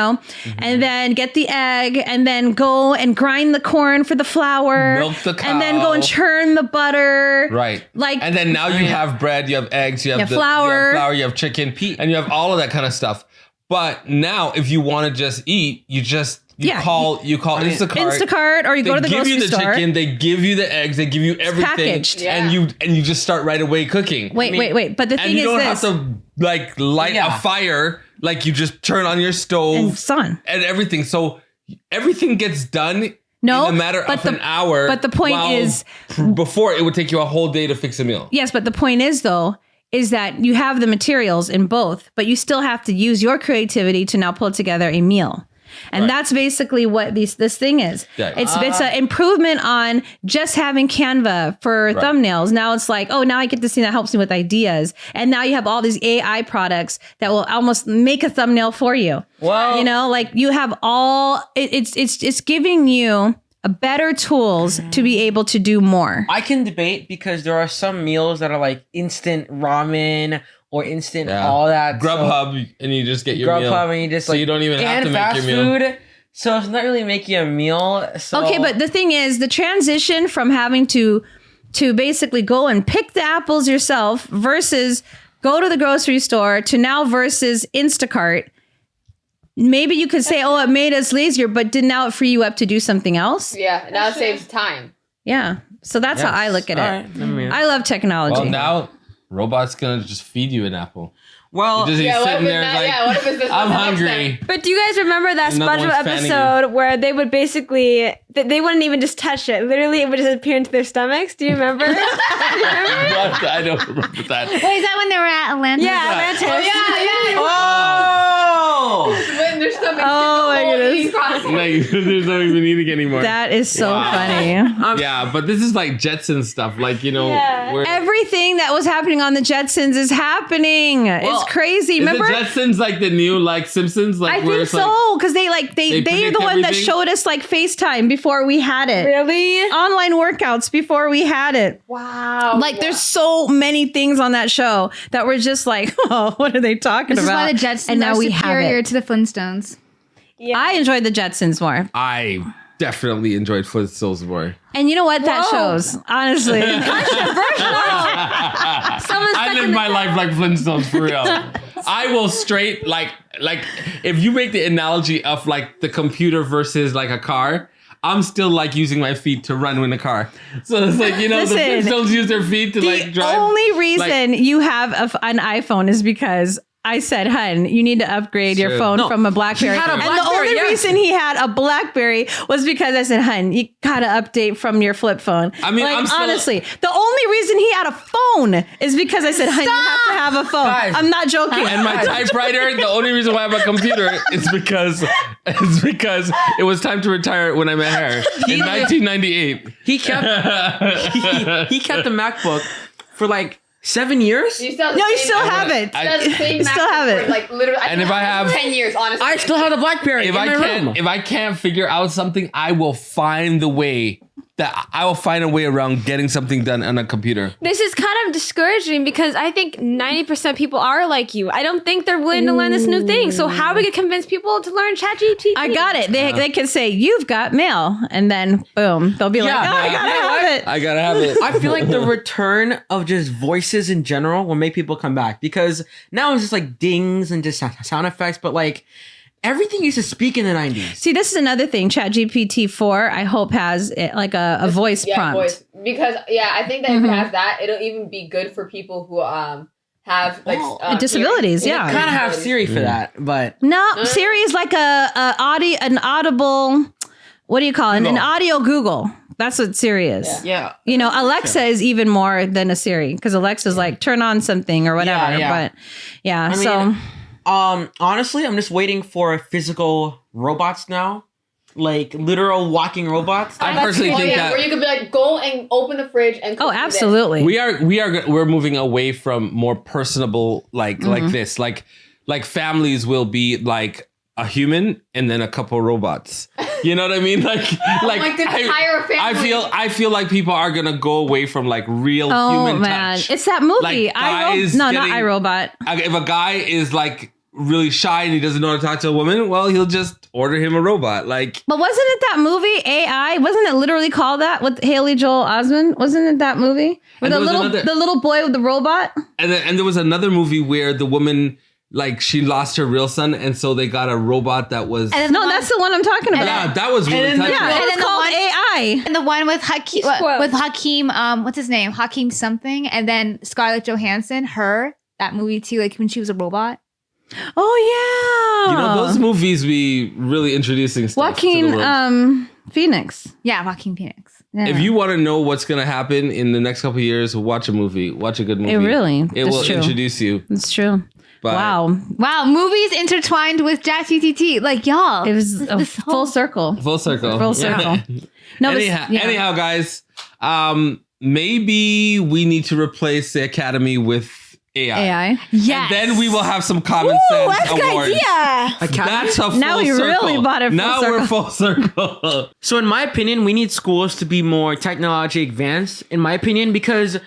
and then get the egg and then go and grind the corn for the flour. Milk the cow. And then go and churn the butter. Right. Like, and then now you have bread, you have eggs, you have flour. you have chicken, and you have all of that kind of stuff. But now if you want to just eat, you call Instacart, or you go to the grocery store. They give you the store. chicken, they give you the eggs, they give you everything, packaged. and you just start right away cooking. Wait. But the thing and you is don't this. have to like light a fire. Like you just turn on your stove And sun. and everything. So everything gets done in a matter of an hour. But the point is, before it would take you a whole day to fix a meal. yes, but the point is though, is that you have the materials in both, but you still have to use your creativity to now pull together a meal. And that's basically what this thing is. Yeah. It's an improvement on just having Canva for thumbnails. Now it's like, now I get this thing that helps me with ideas. And now you have all these AI products that will almost make a thumbnail for you. Well, like you have all, it's giving you better tools to be able to do more. I can debate because there are some meals that are like instant ramen or instant all that. Grubhub, and you just get your meal. Grubhub, and you just you don't even have to make your meal. Food, so it's not really making a meal. So. Okay, but the thing is, the transition from having to basically go and pick the apples yourself versus go to the grocery store to now versus Instacart. Maybe you could say, it made us lazier, but did now it free you up to do something else? Yeah, now it saves time. Yeah. So that's how I look at it. Right. I love technology. Well, now robot's gonna just feed you an apple. Well, He's sitting there what if it's this I'm next hungry. time? But do you guys remember that Another SpongeBob one's fanning episode where they would basically they wouldn't even just touch it? Literally, it would just appear into their stomachs. Do you remember? What? I don't remember that. Wait, is that when they were at Atlantis? Yeah, Atlantis. Oh! When their stomach Oh my goodness. There's not even eating anymore. That is so funny. Yeah, but this is like Jetson stuff. Like, where Everything that was happening on the Jetsons is happening. It's crazy. Remember? Is the Jetsons like the new like Simpsons? Like I where think it's so, because they are the predict one that everything? showed us like FaceTime before we had it. Really? Online workouts before we had it. Wow. Like there's so many things on that show that were just like, what are they talking This is about? why the Jetsons and now are we have superior it. to the Flintstones. Yeah. I enjoyed the Jetsons more. I definitely enjoyed Flintstones more. And you know what? That shows. Honestly. I live my life like Flintstones for real. I will straight like if you make the analogy of like the computer versus like a car, I'm still like using my feet to run in the car. So it's like, Listen, the Flintstones use their feet to like drive. The only reason like, you have an iPhone is because I said, hun, you need to upgrade your True. phone No, from a BlackBerry. he had a And the BlackBerry, only yes. reason he had a BlackBerry was because I said, hun, you gotta update from your flip phone. I mean, like, I'm still- honestly, the only reason he had a phone is because I said, hun, you have to have a phone. Guys. I'm not joking. and my typewriter, the only reason why I have a computer is because it was time to retire when I met her in 1998. He kept he kept the MacBook for like 7 years. You still No, you still have it. the same Still MacBook have it. for, like literally. And if I have 10 years, honestly, I still have the BlackBerry If in my room. I can't figure out something, I will find the way that I will find a way around getting something done on a computer. This is kind of discouraging because I think 90% of people are like you. I don't think they're willing to learn this new thing. So how are we going to convince people to learn ChatGPT? I got it. They can say, you've got mail. And then, boom, they'll be like, oh, I gotta have it. I gotta have it. I feel like the return of just voices in general will make people come back because now it's just like dings and just sound effects, but like everything used to speak in the 90s. See, this is another thing. ChatGPT 4, I hope, has like a voice prompt. Voice. Because, I think that if it has that, it'll even be good for people who have like disabilities. You kind of have Siri for that, but no, Siri is like an audible. What do you call it? An audio Google. That's what Siri is. Yeah. You know, Alexa is even more than a Siri because Alexa's like turn on something or whatever. But I mean, honestly, I'm just waiting for physical robots now. Like literal walking robots. I personally think that where you could be like, go and open the fridge and cook absolutely. we're moving away from more personable like this. Like families will be like a human and then a couple robots. You know what I mean? Like the entire family. I feel like people are gonna go away from like real human touch. It's that movie. Like, guys not getting- iRobot. If a guy is like really shy and he doesn't know how to talk to a woman, well, he'll just order him a robot. Like, But wasn't it that movie AI? Wasn't it literally called that with Haley Joel Osment? Wasn't it that movie with And the little boy with the robot? and there was another movie where the woman, like, she lost her real son, and so they got a robot that was. No, that's the one I'm talking about. Yeah, that was really touching. Yeah, And it's then called the one- AI. And the one with Hakeem, what's his name? Hakeem something. And then Scarlett Johansson, that movie too, like when she was a robot. Oh yeah. You know, those movies be really introducing stuff to the world. Joaquin Phoenix. Yeah, Joaquin Phoenix. Yeah. If you want to know what's going to happen in the next couple of years, watch a movie. Watch a good movie. It That's will true. introduce you. It's true. But Wow, movies intertwined with ChatGPT. Like, y'all. It was a full circle. Full circle. Full circle. No, anyhow, guys, maybe we need to replace the Academy with AI. Yes. And then we will have some common sense awards. That's a full Now we circle. really bought it full Now circle. we're full circle. So in my opinion, we need schools to be more technology advanced, in my opinion, because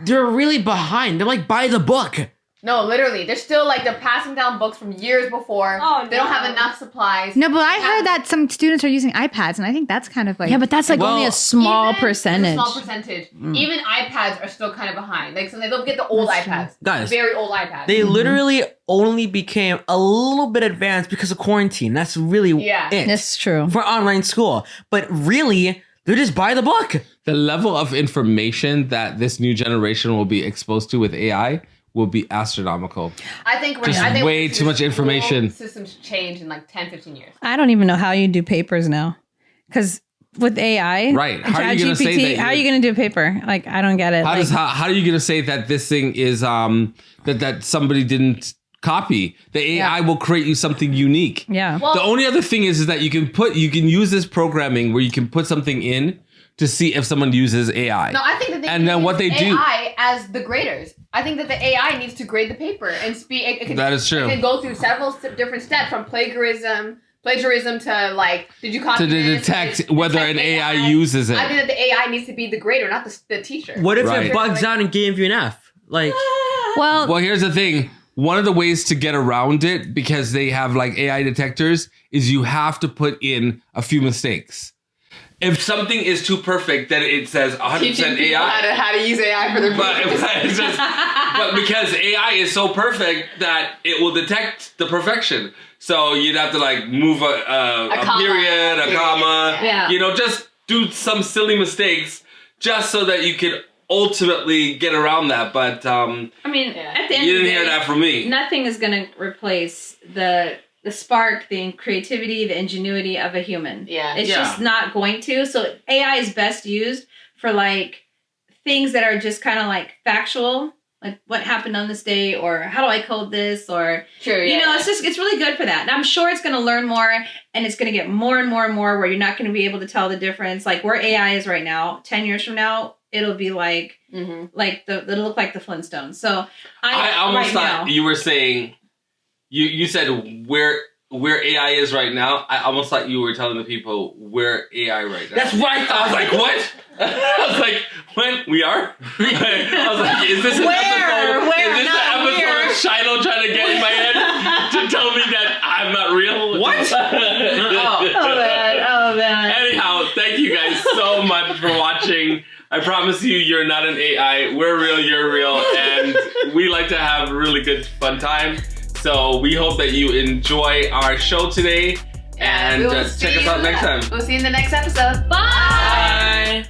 they're really behind. They're like by the book. No, literally. They're still like, they're passing down books from years before. They don't have enough supplies. No, but I heard that some students are using iPads, and I think that's kind of like... Yeah, but that's like only a small percentage. Even iPads are still kind of behind. Like, so they don't get the old iPads. Guys, very old iPads. They literally only became a little bit advanced because of quarantine. That's really it. That's true. For online school. But really, they're just by the book. The level of information that this new generation will be exposed to with AI will be astronomical. I think way too much information. Systems change in like 10, 15 years. I don't even know how you do papers now. Because with AI, right? How are you going to say that? How are you going to do paper? Like, I don't get it. How are you going to say that this thing is that somebody didn't copy? The AI will create you something unique. Yeah. The only other thing is that you can use this programming where you can put something in to see if someone uses AI. No, I think that they and then what they do AI as the graders. I think that the AI needs to grade the paper and speak. That is true. It can go through several different steps from plagiarism to like, did you copy to detect whether an AI uses it. I think that the AI needs to be the grader, not the teacher. What if it bugs out and gave you an F? Like, well, here's the thing. One of the ways to get around it, because they have like AI detectors, is you have to put in a few mistakes. If something is too perfect, then it says 100% AI. How to use AI for their but because AI is so perfect that it will detect the perfection. So you'd have to like move a period, a comma. Yeah. You know, just do some silly mistakes just so that you could ultimately get around that. But I mean, at the end you of the didn't day, hear that from me. Nothing is going to replace the spark, the creativity, the ingenuity of a human. Yeah. It's just not going to. So AI is best used for like things that are just kind of like factual, like what happened on this day, or how do I code this, or it's really good for that. And I'm sure it's going to learn more, and it's going to get more and more and more where you're not going to be able to tell the difference. Like where AI is right now, 10 years from now, it'll be like it'll look like the Flintstones. So I almost thought you were saying. You said where where AI is right now, I almost thought you were telling the people where AI right now. That's what I thought. I was like, what? I was like, when? We are? I was like, is this an episode? Where? Is this Not an episode here. of Shiloh trying to get in my head to tell me that I'm not real? What? Oh man. Anyhow, thank you guys so much for watching. I promise you're not an AI. We're real, you're real, and we like to have a really good fun time. So we hope that you enjoy our show today, and we will check us out next time. We'll see you in the next episode. Bye. Bye.